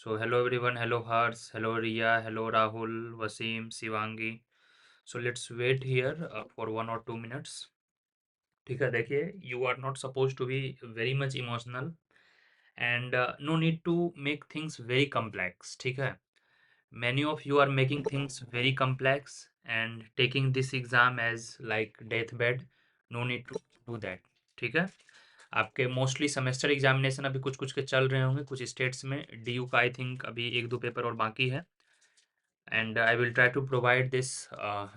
So hello everyone, hello Hars, hello Ria, hello Rahul, Wasim, Shivangi. So let's wait here for 1 or 2 minutes. ठीक है, देखिए, you are not supposed to be very much emotional and no need to make things very complex. ठीक है, many of you are making things very complex and taking this exam as like deathbed. No need to do that. ठीक है, आपके mostly semester examination अभी कुछ कुछ के चल रहे होंगे कुछ स्टेट्स में। डीयू का आई थिंक अभी एक दो पेपर और बाकी है and I will try to provide this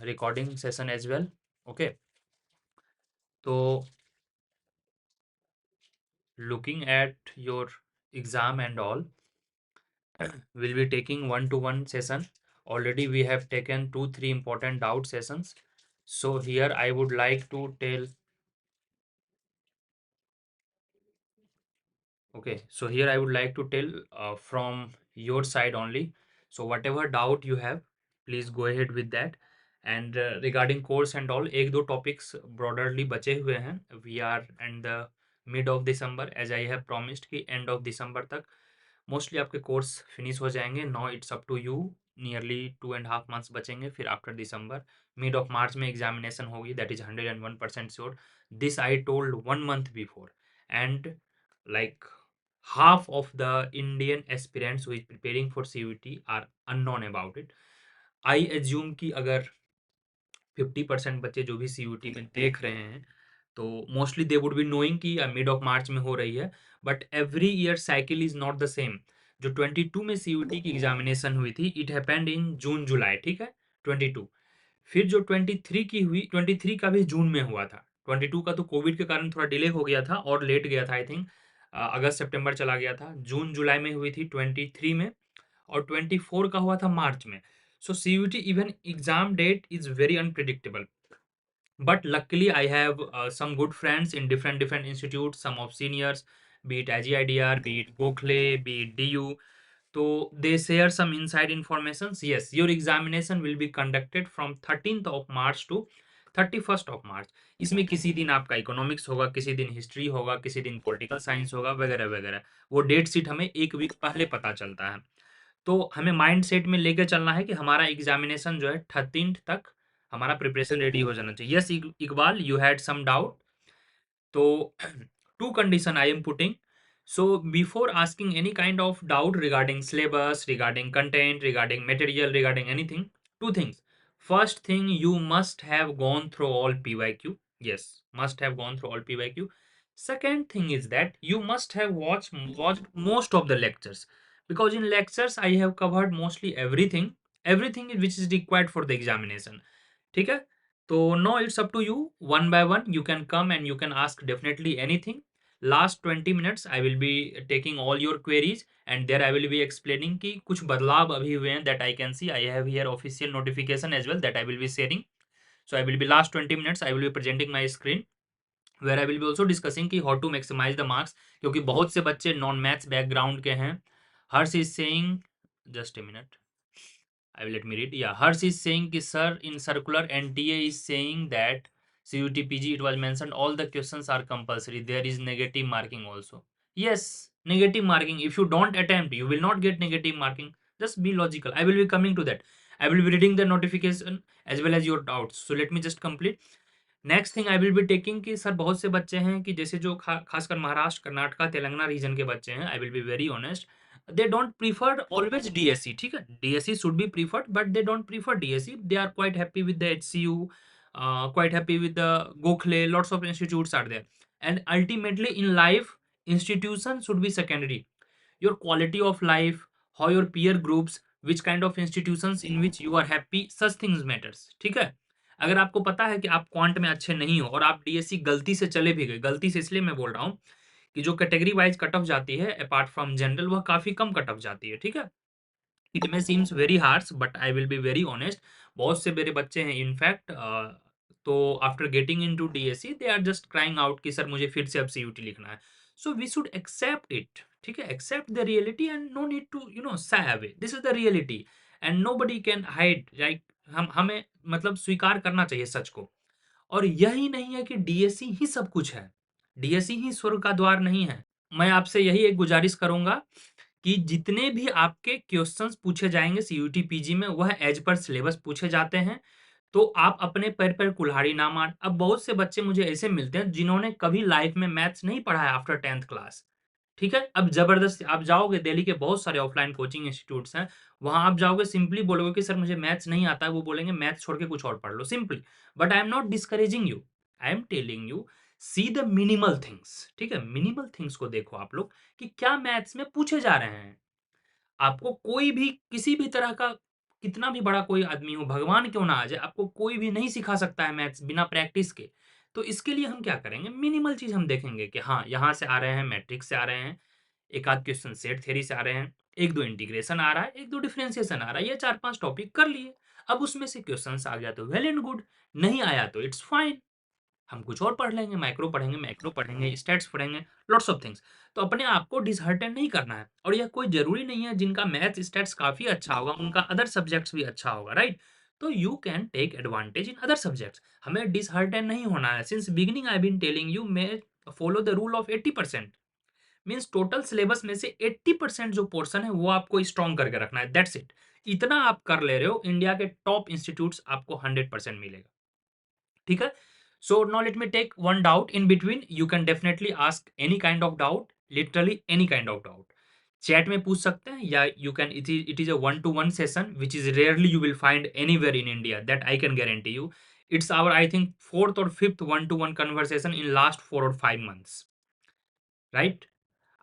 recording session as well. Okay, so looking at your exam and all, we'll be taking one-to-one session. Already we have taken 2-3 important doubt sessions. So here I would like to tell. Okay, so here I would like to tell from your side only. So whatever doubt you have, please go ahead with that. And regarding course and all, एक दो topics broadly बचे हुए हैं. We are in the mid of December, as I have promised कि end of December तक mostly आपके course finish हो जाएंगे. Now it's up to you. Nearly 2.5 months बचेंगे. फिर after December mid of March में एग्जामिनेशन होगी. That is 101% sure. This I told 1 month before. And like half of the Indian aspirants who is preparing for CUT are unknown about it. I assume कि अगर 50% बच्चे जो भी CUT में देख रहे हैं तो mostly they would be knowing कि मिड ऑफ मार्च में हो रही है. But every year cycle is not the same. जो 22 में CUT की एग्जामिनेशन हुई थी, इट हैपेंड इन जून जुलाई. ठीक है, 22. फिर जो 23 की हुई, 23 का भी जून में हुआ था. 22 का तो कोविड के कारण थोड़ा डिले हो गया था और लेट गया था. आई थिंक अगस्त सितंबर चला गया था. जून जुलाई में हुई थी 23 में. और 24 का हुआ था मार्च में. So CUT even exam date is very unpredictable. But luckily I have some good friends in different institutes, some of seniors, be it AGIDR, be it Gokhale, be it DU. So they share some inside informations. Yes, your examination will be conducted from 13th of March to 31st of March. इसमें किसी दिन आपका economics होगा, किसी दिन history होगा, किसी दिन पॉलिटिकल साइंस होगा, वगैरह वगैरह. वो डेट शीट हमें एक वीक पहले पता चलता है. तो हमें माइंड सेट में लेकर चलना है कि हमारा एग्जामिनेशन जो है 13 तक हमारा प्रिपरेशन रेडी हो जाना चाहिए. Yes Iqbal, you had some doubt. तो two condition I am putting. So before asking any kind of doubt regarding syllabus, regarding content, regarding material, regarding anything, two things. First thing, you must have gone through all PYQ. Yes, must have gone through all PYQ. Second thing is that you must have watched most of the lectures, because in lectures I have covered mostly everything which is required for the examination. ठीक है, तो no it's up to you. One by one you can come and you can ask definitely anything. Last 20 minutes I will be taking all your queries and there I will be explaining कि कुछ बदलाव अभी हुए हैं. That I can see. I have here official notification as well that I will be sharing. So I will be last 20 minutes I will be presenting my screen where I will be also discussing कि how to maximise the marks. क्योंकि बहुत से बच्चे non maths background के हैं. Harsh is saying, just a minute, I will let me read. Yeah, Harsh is saying कि sir, in circular NTA is saying that CUTPG it was mentioned all the questions are compulsory. There is negative marking also. Yes, negative marking. If you don't attempt, you will not get negative marking. Just be logical. I will be coming to that. I will be reading the notification as well as your doubts. So let me just complete. Next thing I will be taking कि sir बहुत से बच्चे हैं कि जैसे जो खासकर Maharashtra, Karnataka, Telangana reason के बच्चे हैं. आई will be very honest, they don't prefer always DSE. ठीक है, DSE should be preferred, but they don't prefer DSE. They are quite happy with the HCU, quite happy with the Gokhale. Lots of institutes are there, and ultimately in life, institution should be secondary. Your quality of life, how your peer groups, which kind of institutions in which you are happy, such things matters. ठीक है, अगर आपको पता है कि आप quant में अच्छे नहीं हो और आप DSE गलती से चले भी गए, गलती से इसलिए मैं बोल रहा हूँ कि जो कैटेगरी वाइज कट ऑफ जाती है अपार्ट फ्रॉम जनरल, वह काफी कम कट ऑफ जाती है. ठीक है, it may seems very harsh but I will be very honest. बहुत से मेरे बच्चे हैं इनफैक्ट, तो after getting into DSE they are just crying out कि सर मुझे फिर से अब CUT लिखना है. So we should accept it. ठीक है, accept the reality and no need to shy away. This is the reality and nobody can hide. Like हमें मतलब स्वीकार करना चाहिए सच को. और यही नहीं है कि DSE ही सब कुछ है. DSE ही स्वर्ग का द्वार नहीं है. मैं आपसे यही एक गुजारिश करूंगा कि जितने भी आपके क्वेश्चंस पूछे जाएँगे सीयूटी पीजी में वह एज़ पर सिलेबस पूछे जाते हैं। तो आप अपने पैर पर कुल्हाड़ी ना मार। अब बहुत से बच्चे मुझे ऐसे मिलते हैं जिन्होंने कभी लाइफ में मैथ्स नहीं पढ़ा है आफ्टर 10th क्लास, ठीक है? अब ज़बरदस्ती आप जाओगे, दिल्ली के बहुत सारे ऑफलाइन कोचिंग इंस्टीट्यूट्स हैं, वहाँ आप जाओगे, सिंपली बोलोगे कि सर मुझे मैथ्स नहीं आता है, वो बोलेंगे मैथ्स छोड़ के कुछ और पढ़ लो, simply. But I am not discouraging you, I am telling you see the minimal things, ठीक है? मिनिमल थिंग्स को देखो आप लोग कि क्या मैथ्स में पूछे जा रहे हैं। आपको कोई भी किसी भी तरह का कितना भी बड़ा कोई आदमी हो, भगवान क्यों ना आ जाए, आपको कोई भी नहीं सिखा सकता है मैथ्स बिना प्रैक्टिस के। तो इसके लिए हम क्या करेंगे, मिनिमल चीज़ हम देखेंगे कि हाँ, यहाँ से आ रहे हैं, मैट्रिक्स से आ रहे हैं, एक आध क्वेश्चन सेट थ्योरी से आ रहे हैं, 1-2 इंटीग्रेशन आ रहा है, 1-2 डिफरेंशिएशन आ रहा है, ये 4-5 टॉपिक कर लिए। अब उसमें से क्वेश्चन्स आ गया तो वेल एंड गुड, नहीं आया तो इट्स फाइन। हम कुछ और पढ़ लेंगे, माइक्रो पढ़ेंगे, मैक्रो पढ़ेंगे, स्टैट्स पढ़ेंगे, लॉट्स ऑफ थिंग्स। तो अपने आप को डिसहार्टेन नहीं करना है और यह कोई ज़रूरी नहीं है जिनका मैथ्स, स्टैट्स काफ़ी अच्छा होगा, उनका अदर सब्जेक्ट्स भी अच्छा होगा, राइट? तो you can take advantage in other subjects. हमें डिसहार्टेन नहीं होना है। Since beginning I have been telling you may follow the rule of 80%। Means total syllabus में से 80% जो पोर्शन है वो आपको स्ट्रॉन्ग करके रखना है, दैट्स इट। इतना आप कर ले रहे हो, इंडिया के टॉप इंस्टीट्यूट्स आपको 100% मिलेगा। ठीक है? So now let me take one doubt in between. You can definitely ask any kind of doubt, literally any kind of doubt. Chat में पूछ सकते हैं या you can it is a one to one session which is rarely you will find anywhere in India, that I can guarantee you. It's our I think fourth और fifth one to one conversation in last 4 or 5 months, right?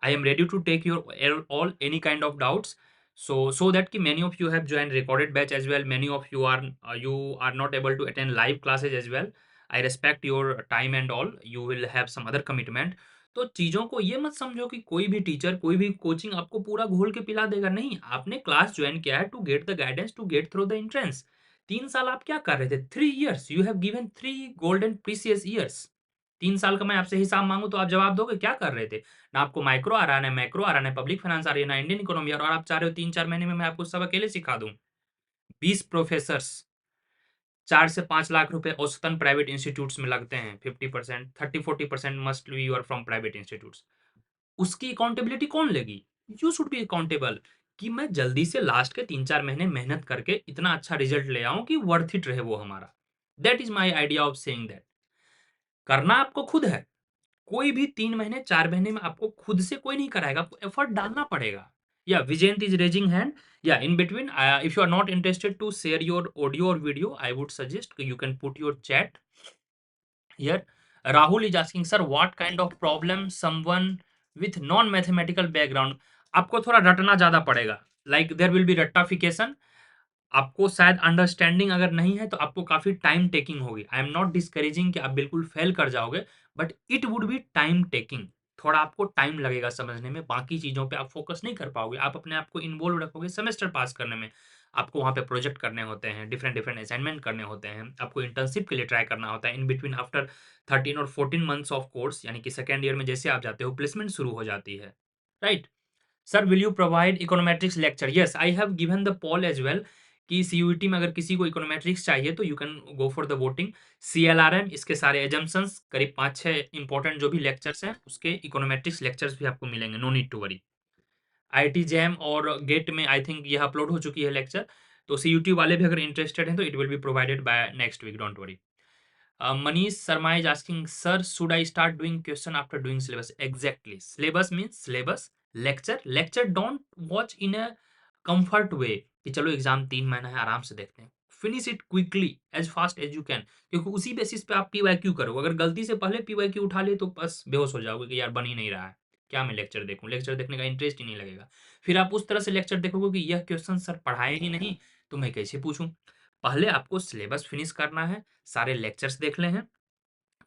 I am ready to take your all any kind of doubts. So that ki many of you have joined recorded batch as well. Many of you are not able to attend live classes as well. I respect your time and all. You will have some other commitment. तो चीज़ों को ये मत समझो कि कोई भी teacher, कोई भी कोचिंग आपको पूरा घोल के पिला देगा। नहीं, आपने क्लास ज्वाइन किया है to get the guidance, to get through the entrance. 3 साल आप क्या कर रहे थे? 3 years you have given, 3 golden precious years। 3 साल का मैं आपसे हिसाब मांगू तो आप जवाब दोगे क्या कर रहे थे? ना आपको माइक्रो आ रहा है, ना मैक्रो आ रहा है, ना पब्लिक फाइनेंस आ रही है, ना इंडियन इकोनॉमी आ रहा है, और आप चाह रहे हो 3-4 महीने में मैं आपको सब अकेले सिखा दूँ। 20 प्रोफेसर्स, 4 से 5 लाख रुपए औसतन प्राइवेट इंस्टीट्यूट्स में लगते हैं। 50%, 30-40% must be you are from private institutes. उसकी अकाउंटेबिलिटी कौन लेगी? यू शुड बी अकाउंटेबल कि मैं जल्दी से लास्ट के 3-4 महीने मेहनत करके इतना अच्छा रिजल्ट ले आऊँ कि वर्थ इट रहे वो हमारा। That is my idea of saying that. करना आपको खुद है। कोई भी 3 महीने, 4 महीने में आपको खुद से कोई नहीं कराएगा, आपको एफर्ट डालना पड़ेगा। या विजेंट इज़ रेजिंग हैंड, या in between if you are not interested to share your audio और video, I would suggest you can put your chat here. Rahul is asking sir what kind of problem someone with non mathematical background. आपको थोड़ा रटना ज़्यादा पड़ेगा, like there will be रट्टाफिकेशन। आपको शायद understanding अगर नहीं है तो आपको काफ़ी टाइम टेकिंग होगी। आई एम नॉट डिस्करेजिंग कि आप बिल्कुल फेल कर जाओगे, but it would be time taking. थोड़ा आपको टाइम लगेगा समझने में, बाकी चीज़ों पे आप फोकस नहीं कर पाओगे। आप अपने आप को इन्वॉल्व रखोगे सेमेस्टर पास करने में। आपको वहाँ पे प्रोजेक्ट करने होते हैं, डिफरेंट डिफरेंट असाइनमेंट करने होते हैं, आपको इंटर्नशिप के लिए ट्राई करना होता है। इन बिटवीन आफ्टर 13 और 14 मंथ्स ऑफ कोर्स, यानी कि सेकंड ईयर में जैसे आप जाते हो प्लेसमेंट शुरू हो जाती है, right? Sir will you provide econometrics lecture? Yes, I have given the poll as well कि सीयूईटी में अगर किसी को इकोनोमेट्रिक्स चाहिए तो you can go for the voting. CLRM, इसके सारे एजम्पशंस, करीब 5-6 इंपॉर्टेंट जो भी लेक्चर्स हैं उसके इकोनोमेट्रिक्स लेक्चर्स भी आपको मिलेंगे, no need to worry. IIT JAM और गेट में आई थिंक यह अपलोड हो चुकी है लेक्चर, तो सीयूटी वाले भी अगर इंटरेस्टेड हैं तो it will be provided by next week, don't worry. Manish Sharma is asking, sir, should I start doing question after doing syllabus? Exactly. Syllabus means syllabus. Lecture, lecture don't watch in a comfort way कि चलो exam 3 महीना है आराम से देखते हैं। Finish it quickly, as fast as you can, क्योंकि उसी बेसिस पे आप पीवाईक्यू करोगे। अगर गलती से पहले पीवाईक्यू उठा लिए तो बस बेहोश हो जाओगे कि यार बन ही नहीं रहा है, क्या मैं लेक्चर देखूं, लेक्चर देखने का इंटरेस्ट ही नहीं लगेगा। फिर आप उस तरह से लेक्चर देखोगे कि यह क्वेश्चन सर पढ़ाए ही नहीं तो मैं कैसे पूछूं। पहले आपको सिलेबस फिनिश करना है, सारे लेक्चर्स देख ले हैं,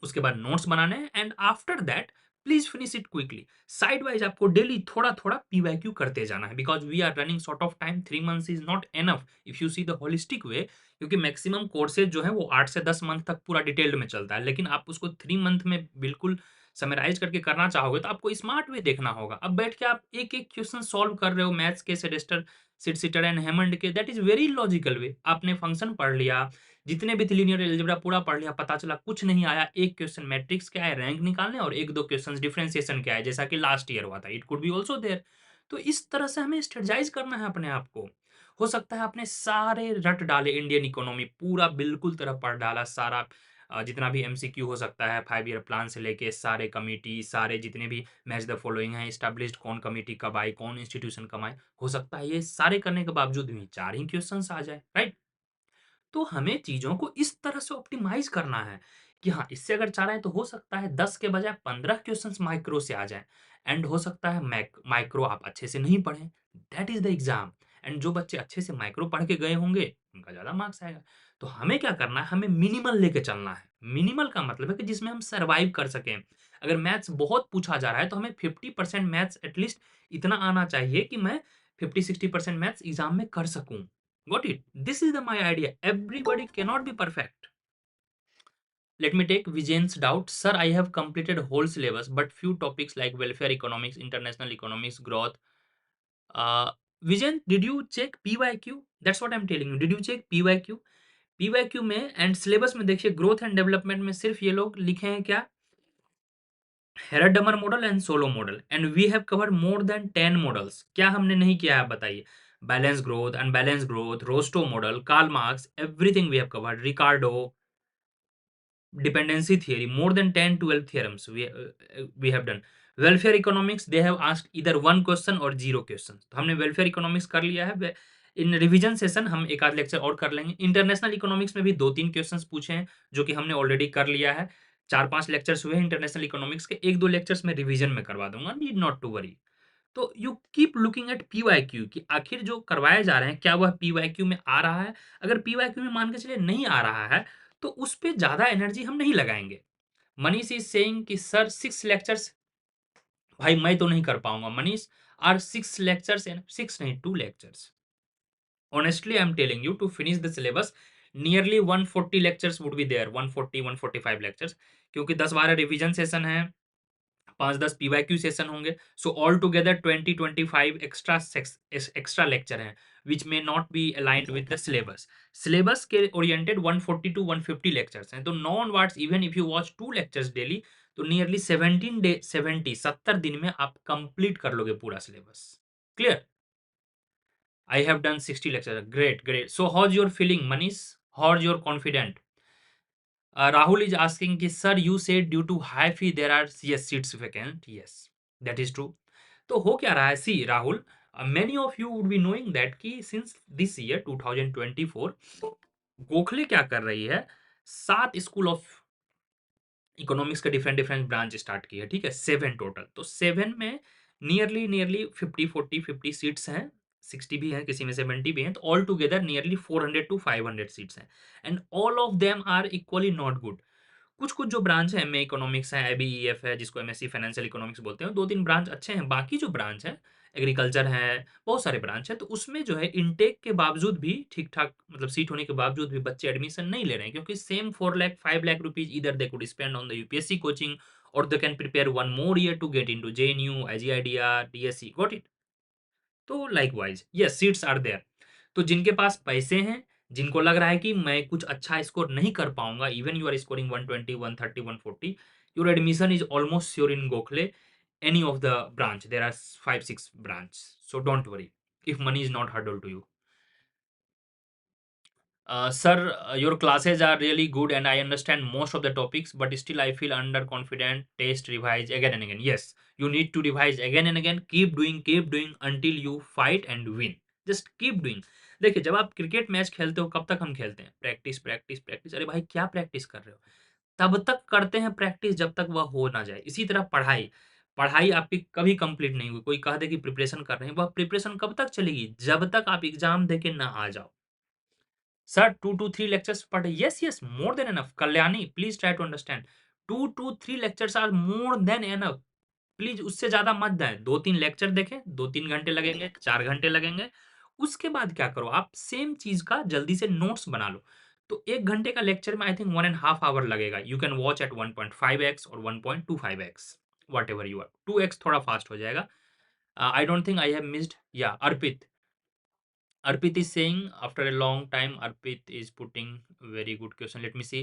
उसके बाद नोट्स बनाने हैं, and after that please finish it quickly. Side wise आपको डेली थोड़ा थोड़ा पीवाईक्यू करते जाना है, because we are running short of time. 3 months is not enough if you see the holistic way, क्योंकि मैक्सिमम कोर्सेज जो है वो 8 से 10 मंथ तक पूरा डिटेल्ड में चलता है, लेकिन आप उसको 3 मंथ में बिल्कुल समराइज करके करना चाहोगे तो आपको स्मार्ट वे देखना होगा। अब बैठ के आप एक एक क्वेश्चन सॉल्व कर रहे हो मैथ्स के, सेडेस्टर, सिटर एंड हेमंड के, दैट इज वेरी लॉजिकल वे। आपने फंक्शन पढ़ लिया, जितने भी थे लीनियर अलजेब्रा पूरा पढ़ लिया, पता चला कुछ नहीं आया, एक क्वेश्चन मैट्रिक्स के आए रैंक निकालने और 1-2 क्वेश्चन डिफरेंशिएशन के आए, जैसा कि लास्ट ईयर हुआ था। It could be also there. तो इस तरह से हमें स्ट्रेटजाइज़ करना है अपने आप को। हो सकता है आपने सारे रट डाले, इंडियन इकोनॉमी पूरा बिल्कुल तरह पढ़ डाला, सारा जितना भी एमसीक्यू हो सकता है 5 ईयर प्लान से लेके सारे कमिटी, सारे जितने भी मैच द फॉलोइंग हैं, एस्टेब्लिश्ड कौन कमिटी कब आई, कौन इंस्टीट्यूशन कब आए। हो सकता है ये सारे करने के बावजूद भी 4 ही क्वेश्चन्स आ जाए, राइट? तो हमें चीज़ों को इस तरह से ऑप्टिमाइज़ करना है कि हाँ, इससे अगर चाह रहे हैं तो हो सकता है 10 के बजाय 15 क्वेश्चंस माइक्रो से आ जाएँ। एंड हो सकता है माइक्रो आप अच्छे से नहीं पढ़ें, that is the exam. And जो बच्चे अच्छे से माइक्रो पढ़ के गए होंगे, उनका ज़्यादा मार्क्स आएगा। तो हमें क्या करना है, हमें मिनिमल लेके चलना है। मिनिमल का मतलब है कि जिसमें हम सर्वाइव कर सकें। अगर मैथ्स बहुत पूछा जा रहा है तो हमें 50% मैथ्स एटलीस्ट इतना आना चाहिए कि मैं 50-60% मैथ्स एग्ज़ाम में कर सकूँ। Got it? This is my idea. Everybody cannot be perfect. Let me take Vijay's doubt. Sir, I have completed whole syllabus, but few topics like welfare economics, international economics, growth. Uh, Vijay, did you check PYQ? That's what I'm telling you. Did you check PYQ? PYQ में and syllabus में देखिए growth and development में सिर्फ ये लोग लिखे हैं क्या, Harrod Domar model and Solow model, and we have covered more than 10 models. क्या हमने नहीं किया है बताइए? Balance growth, unbalance growth, Rostow model, Karl Marx, everything we have covered, Ricardo, dependency theory, more than 10 12 theorems we have done. Welfare economics, they have asked either one question or zero questions. तो हमने welfare economics कर लिया है। इन revision session हम एक आध lecture और कर लेंगे। इंटरनेशनल इकोनॉमिक्स में भी 2-3 क्वेश्चंस पूछे हैं जो कि हमने ऑलरेडी कर लिया है। 4-5 लेक्चर्स हुए हैं इंटरनेशनल इकोनॉमिक्स के, 1-2 लेक्चर्स में रिवीजन में करवा दूंगा, नीड नॉट टू वरी। तो you keep looking at PYQ कि आखिर जो करवाए जा रहे हैं क्या वह पीवाईक्यू में आ रहा है। अगर पीवाईक्यू में मान के चलिए नहीं आ रहा है तो उस पे ज़्यादा एनर्जी हम नहीं लगाएँगे। मनीष इज़ सेइंग कि सर 6 लेक्चर्स, भाई मैं तो नहीं कर पाऊँगा मनीष, आर 6 लेक्चर्स एंड 6 नहीं 2 lectures. Honestly, I'm telling you to finish the syllabus, nearly 140 lectures would be there, 140-145 lectures, क्योंकि 10-12 रिवीजन सेशन है, 5-10 पीवाईक्यू सेशन होंगे। So all together 20-25 extra lecture हैं which may not be aligned with the syllabus. Syllabus के oriented 140-150 lectures हैं। तो now onwards, even if you watch 2 lectures daily, तो nearly 70 दिन में आप कंप्लीट कर लोगे पूरा syllabus. Clear? I have done 60 lecture, great great. So how is your feeling Manish, how is your confident? Rahul is asking कि sir you said due to high fee there are yes seats vacant. Yes, that is true. तो हो क्या रहा है, सी Rahul, many of you would be knowing that कि since this year 2024 Gokhale क्या कर रही है, 7 स्कूल ऑफ इकोनॉमिक्स के डिफरेंट डिफरेंट ब्रांच स्टार्ट की है, ठीक है, 7 टोटल। तो 7 में नियरली नियरली 50-40-50 सीट्स हैं, 60 भी हैं, किसी में 70 भी हैं, तो ऑल टुगेदर नियरली 400-500 सीट्स हैं। And all of them are equally not good. कुछ-कुछ जो ब्रांच है, एमए इकोनॉमिक्स है, एबीईएफ है, जिसको एमएससी फाइनेंशियल इकोनॉमिक्स बोलते हैं, 2-3 ब्रांच अच्छे हैं। बाकी जो ब्रांच है, एग्रीकल्चर है, बहुत सारे ब्रांच हैं, तो उसमें जो है इनटेक के बावजूद भी ठीक-ठाक मतलब सीट होने के बावजूद भी बच्चे एडमिशन नहीं ले रहे हैं, क्योंकि same 4 lakh 5 lakh rupees either they could spend on the UPSC coaching और they can prepare 1 more year to get into JNU, IGIDR, DSC, got it? तो likewise yes seats are there. तो जिनके पास पैसे हैं, जिनको लग रहा है कि मैं कुछ अच्छा स्कोर नहीं कर पाऊंगा, even you are scoring 120 130 140, your admission is almost sure in Gokhale, any of the branch, there are 5-6 branch, so don't worry if money is not hurdle to you. Sir, your classes are really good and I understand most of the topics, but still I feel underconfident. Test, revise again and again. Yes, you need to revise again and again. Keep doing until you fight and win. Just keep doing. देखिए, जब आप cricket match खेलते हो, कब तक हम खेलते हैं? Practice practice practice. अरे भाई, क्या प्रैक्टिस कर रहे हो? तब तक करते हैं प्रैक्टिस जब तक वह हो ना जाए। इसी तरह पढ़ाई, पढ़ाई आपकी कभी कंप्लीट नहीं हुई। कोई कह दे कि प्रिपरेशन कर रहे हैं, वह प्रिपरेशन कब तक चलेगी? जब तक आप एग्जाम देके ना आ जाओ। Sir, 2 to 3 lectures per day. Yes, yes, more than enough. Kalyani, please try to understand. 2 to 3 lectures are more than enough. Please उससे ज्यादा मत दें। 2-3 लेक्चर देखें, 2-3 घंटे लगेंगे, 4 घंटे लगेंगे। उसके बाद क्या करो, आप सेम चीज का जल्दी से नोट्स बना लो। तो 1 घंटे का लेक्चर में आई थिंक 1.5 आवर लगेगा। You can watch at 1.5x और 1.25x, what ever you are. 2x थोड़ा फास्ट हो जाएगा। आई don't think I have missed, या अर्पित, Arpit is saying after a long time, Arpit is putting very good question. Let me see.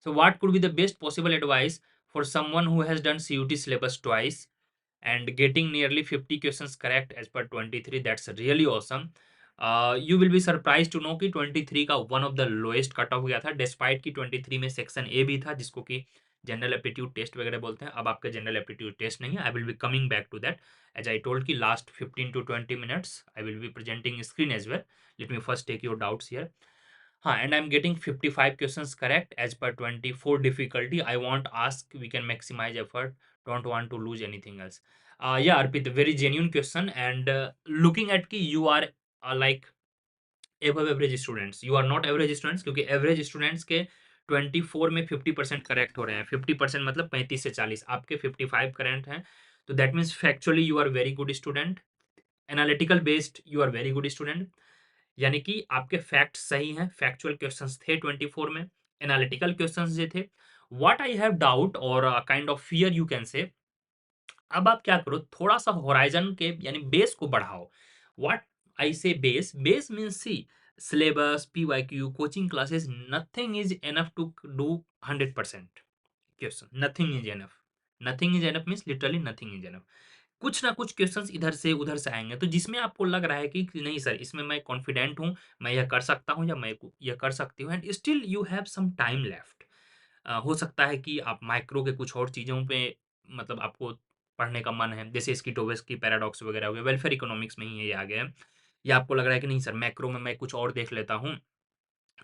So, what could be the best possible advice for someone who has done CUT syllabus twice and getting nearly 50 questions correct as per 23, that's really awesome. You will be surprised to know कि 23 का one of the lowest cut off गया था, despite कि 23 में section A भी था जिसको कि जनरल एप्टीट्यूड टेस्ट वगैरह बोलते हैं। अब आपका जनरल एप्टीट्यूड टेस्ट नहीं है, I will be coming back to that as I told कि last 15 to 20 minutes I will be presenting screen as well. Let me first take your doubts here. हाँ, and I'm getting 55 questions correct as per 24 difficulty. I want ask, we can maximize effort. Don't want to lose anything else. Yeah, Arpit, very genuine question. And looking at ki you are like above average students. You are not average students क्योंकि average students के 24 में 50% correct हो रहे हैं। 50% मतलब 35 से 40, आपके 55 correct हैं। तो that means factually you are very good student, analytical based you are very good student, यानी कि आपके फैक्ट सही हैं, फैक्चुअल क्वेश्चंस थे 24 में, एनालिटिकल क्वेश्चंस ये थे। व्हाट आई हैव डाउट और kind of fear you can say, अब आप क्या करो, थोड़ा सा होराइजन के यानी बेस को बढ़ाओ। What I say base, base means see syllabus, PYQ, coaching classes, nothing is enough to do 100% question, nothing is enough. Nothing is enough means literally nothing is enough. कुछ ना कुछ क्वेश्चंस इधर से उधर से आएँगे, तो जिसमें आपको लग रहा है कि नहीं सर इसमें मैं कॉन्फिडेंट हूँ, मैं यह कर सकता हूँ या मैं यह कर सकती हूँ and still you have some time left. हो सकता है कि आप माइक्रो के कुछ और चीज़ों पे मतलब आपको पढ़ने का मन है, जैसे स्किटोवेस्की पैराडॉक्स वगैरह हो गया, वेलफेयर इकोनॉमिक्स में ही ये आ गया है। या आपको लग रहा है कि नहीं सर मैक्रो में मैं कुछ और देख लेता हूँ,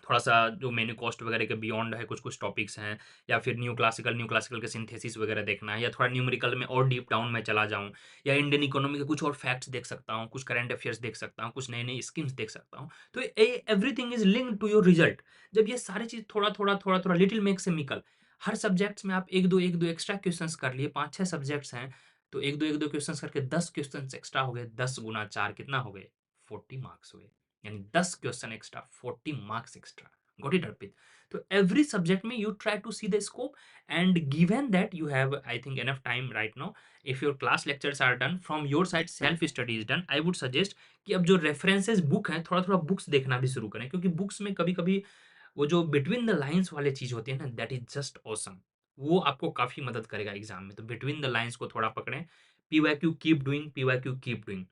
थोड़ा-सा जो मेन्यू कॉस्ट वगैरह के बियॉन्ड है, कुछ-कुछ टॉपिक्स हैं, या फिर न्यू क्लासिकल के सिंथेसिस वगैरह देखना है, या थोड़ा न्यूमेरिकल में और डीप डाउन मैं चला जाऊँ, या इंडियन इकोनॉमी के कुछ और फैक्ट्स देख सकता हूँ, कुछ करंट अफेयर्स देख सकता हूँ, कुछ नई-नई स्कीम्स देख सकता हूँ। तो everything is linked to your result. जब ये सारी चीज़ थोड़ा-थोड़ा, थोड़ा-थोड़ा लिटिल मेक्स अ मिकल, हर सब्जेक्ट्स में आप 1-2 एक्स्ट्रा क्वेश्चन्स कर लिए, 5-6 सब्जेक्ट्स हैं, तो 1-2 क्वेश्चन्स करके 10 क्वेश्चन्स एक्स्ट्रा हो गए, 10 गुना 4 कितना हो गए? 40 मार्क्स हुए। यानी 10 question extra, 40 marks extra. Got it, Arpit? So every subject में you try to see the scope, and given that you have I think enough time right now, if your class lectures are done from your side, self study is done, I would suggest कि अब जो references book हैं थोड़ा थोड़ा books देखना भी शुरू करें, क्योंकि बुक्स में कभी कभी वो जो बिटवीन द लाइन्स वाले चीज होती है ना, दैट इज जस्ट ऑसम। वो आपको काफी मदद करेगा एग्जाम में, तो बिटवीन द लाइन्स को थोड़ा पकड़ें। PYQ keep doing, PYQ keep doing.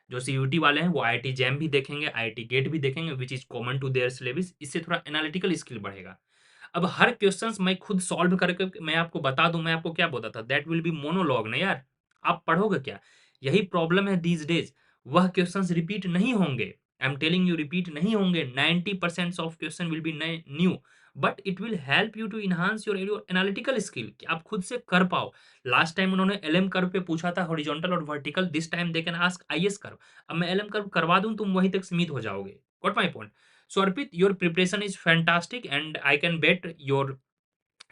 जो सीयूटी वाले हैं वो आईआईटी जैम भी देखेंगे, आईआईटी गेट भी देखेंगे, which is common to their syllabus. इससे थोड़ा एनालिटिकल स्किल बढ़ेगा। अब हर क्वेश्चंस मैं खुद सॉल्व करके मैं आपको बता दूं, मैं आपको क्या बोलता था, दैट विल बी मोनोलॉग ना यार, आप पढ़ोगे क्या? यही प्रॉब्लम है दीज डेज। वह क्वेश्चंस रिपीट नहीं होंगे, I am telling you, repeat नहीं होंगे। 90% of question will be new, but it will help you to enhance your analytical skill, कि आप खुद से कर पाओ। लास्ट टाइम उन्होंने एलएम कर्व पे पूछा था हॉरिजॉन्टल और vertical, this time they can ask IS curve. अब मैं एलएम कर्व करवा दूं, तुम वहीं तक सीमित हो जाओगे। Got my point? So Arpit, your preparation is fantastic, and I can bet your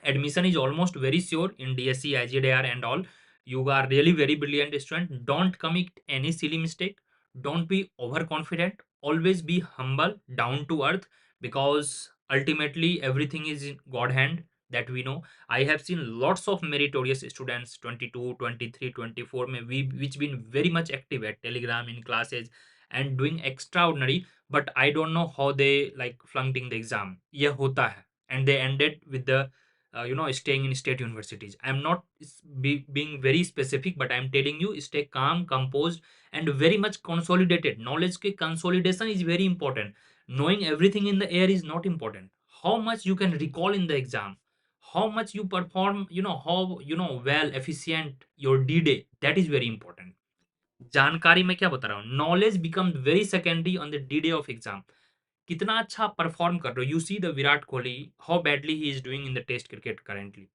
admission is almost very sure in DSC, IGDR and all. You are really very brilliant student. Don't commit any silly mistake. Don't be overconfident. Always be humble, down to earth, because ultimately everything is in God hand, that we know. I have seen lots of meritorious students 22, 23, 24 में we which been very much active at Telegram in classes and doing extraordinary, but I don't know how they like flunking the exam. यह होता है, and they ended with the staying in state universities. I'm not being very specific, but I'm telling you, stay calm, composed, and very much consolidated. Knowledge ke consolidation is very important. Knowing everything in the air is not important. How much you can recall in the exam, how much you perform, how well efficient your D-day, that is very important. जानकारी मैं क्या बता रहा हूँ, knowledge become very secondary on the D day of exam. कितना अच्छा perform कर रहे हो, you see the Virat Kohli, how badly he is doing in the test cricket currently.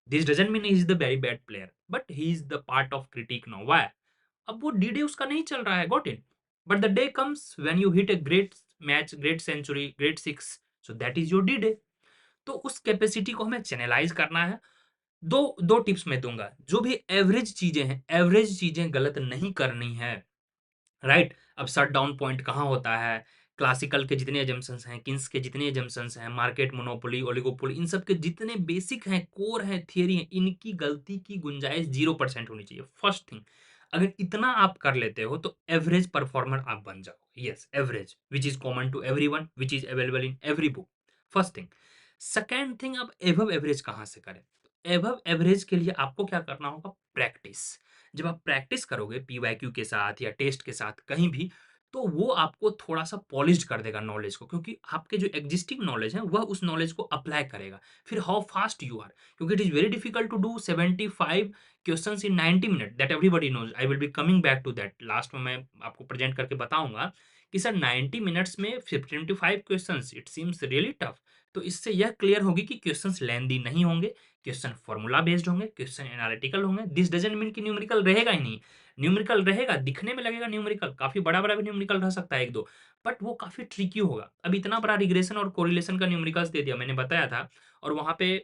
This doesn't mean he is the very bad player, but he is the part of critic now. Why? अब वो D day उसका नहीं चल रहा है, got it, but the day comes when you hit a great match, great century, great six, so that is your D day. तो उस capacity को हमें चैनलाइज करना है। दो दो टिप्स मैं दूंगा, जो भी एवरेज चीजें हैं, एवरेज चीजें गलत नहीं करनी है, राइट? अब शट डाउन पॉइंट कहाँ होता है, क्लासिकल के जितने एजम्पशंस हैं, किन्स के जितने एजम्पशंस हैं, मार्केट मोनोपोली, ओलिगोपोली, इन सब के जितने बेसिक हैं, कोर हैं, थियरी हैं, इनकी गलती की गुंजाइश 0% होनी चाहिए। फर्स्ट थिंग, अगर इतना आप कर लेते हो तो एवरेज परफॉर्मर आप बन जाओ। Yes, average which is common to everyone, which is available in every book. First thing. Second thing, अब एबव एवरेज कहाँ से करें? एबव एवरेज के लिए आपको क्या करना होगा? प्रैक्टिस। जब आप प्रैक्टिस करोगे पीवाईक्यू के साथ या टेस्ट के साथ कहीं भी, तो वो आपको थोड़ा-सा पॉलिश्ड कर देगा नॉलेज को, क्योंकि आपके जो एक्जिस्टिंग नॉलेज है, वह उस नॉलेज को अप्लाई करेगा। फिर हाउ फास्ट यू आर, क्योंकि it is very difficult to do 75 questions in 90 minute, that everybody knows. I will be coming back to that. Last में मैं आपको प्रेज़ेंट करके बताऊँगा कि सर 90 मिनट्स में 75 questions, it seems really tough. तो इससे यह क्लियर होगी कि क्वेश्चंस लेंथी नहीं होंगे, क्वेश्चन फॉर्मूला बेस्ड होंगे, क्वेश्चन एनालिटिकल होंगे। दिस डजंट मीन कि न्यूमेरिकल रहेगा ही नहीं। न्यूमेरिकल रहेगा, दिखने में लगेगा न्यूमेरिकल, काफ़ी बड़ा-बड़ा भी न्यूमेरिकल रह सकता है 1-2, बट वो काफ़ी ट्रिकी होगा। अब इतना बड़ा रिग्रेशन और कोरिलेशन का न्यूमेरिकल्स दे दिया, मैंने बताया था, और वहाँ पे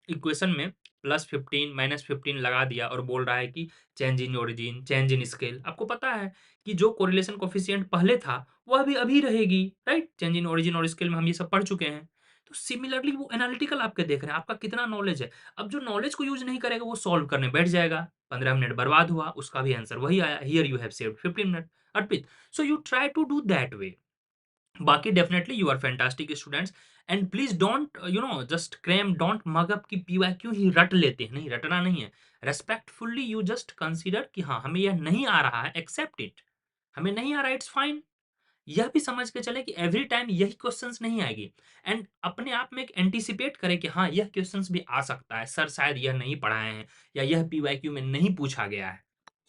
इक्वेशन में +15 -15 लगा दिया और बोल रहा है कि change in origin, change in scale. आपको पता है कि जो कोरिलेशन कोएफिशिएंट पहले था, वह भी अभी रहेगी, राइट? चेंज इन ओरिजिन और स्केल में हम ये सब पढ़ चुके हैं। तो सिमिलरली वो एनालिटिकल आपके देख रहे हैं, आपका कितना नॉलेज है। अब जो नॉलेज को यूज़ नहीं करेगा, वो सॉल्व करने बैठ जाएगा, 15 मिनट बर्बाद हुआ, उसका भी आंसर वही आया, here you have saved 15 minute. Arpit, so you try to do that way. बाकी definitely you are fantastic students, and please don't just cram, don't mug up कि पीवाईक्यू ही रट लेते हैं, नहीं रटना नहीं है। रेस्पेक्टफुल्ली यू जस्ट कंसीडर कि हाँ, हमें यह नहीं आ रहा है, एक्सेप्ट इट। हमें नहीं आ रहा है, इट्स फाइन। यह भी समझ के चले कि एवरी टाइम यही क्वेश्चंस नहीं आएगी, एंड अपने आप में एक एंटिसिपेट करें कि हाँ, यह क्वेश्चंस भी आ सकता है, सर शायद यह नहीं पढ़ाए हैं, या यह पीवाईक्यू में नहीं पूछा गया है,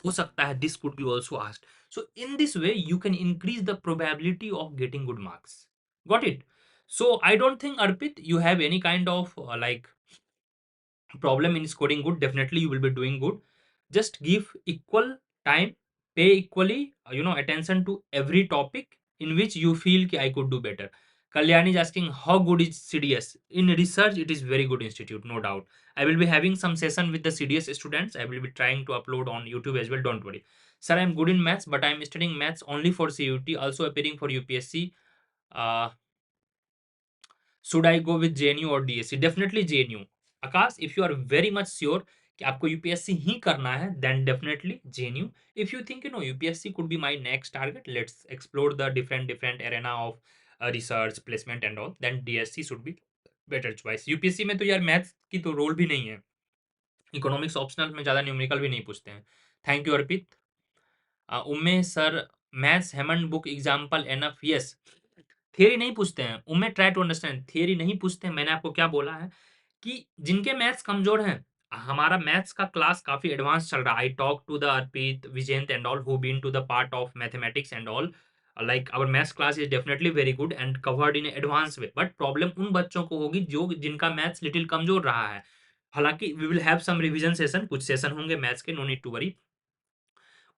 हो सकता है this could be also asked. So in this way you can increase the probability of getting good marks. Got it? So I don't think Arpit you have any kind of like problem in scoring good. Definitely you will be doing good. Just give equal time, pay equally attention to every topic in which you feel ki I could do better. Kalyani is asking how good is CDS in research. It is very good institute, no doubt. I will be having some session with the CDS students. I will be trying to upload on YouTube as well, don't worry. Sir, I am good in maths, but I am studying maths only for CUT, also appearing for UPSC. uh, should I go with JNU और DSC? Definitely JNU. Akash, if you are very much sure कि आपको UPSC ही करना है, then definitely JNU. If you think UPSC could be my next target, let's explore the different different arena of research, placement and all, then DSC should be better choice. UPSC में तो यार maths की तो role भी नहीं है, economics optional में ज़्यादा न्यूमेरिकल भी नहीं पूछते हैं। Thank you Arpit. Umme sir, maths Hammond book example enough? Yes. Theory नहीं पूछते हैं उम्मे, ट्राई टू अंडरस्टैंड, थियरी नहीं पूछते हैं। मैंने आपको क्या बोला है कि जिनके मैथ्स कमजोर हैं, हमारा मैथ्स का क्लास काफी एडवांस चल रहा है। I talk to the Arpit, Vijent and all who been to the part of mathematics and all, like our maths class is definitely very good and covered in advance way, but problem उन बच्चों को होगी जो जिनका maths little कमजोर रहा है। हालांकि we will have some revision session, कुछ सेशन होंगे मैथ्स के, नो नीड टू वरी।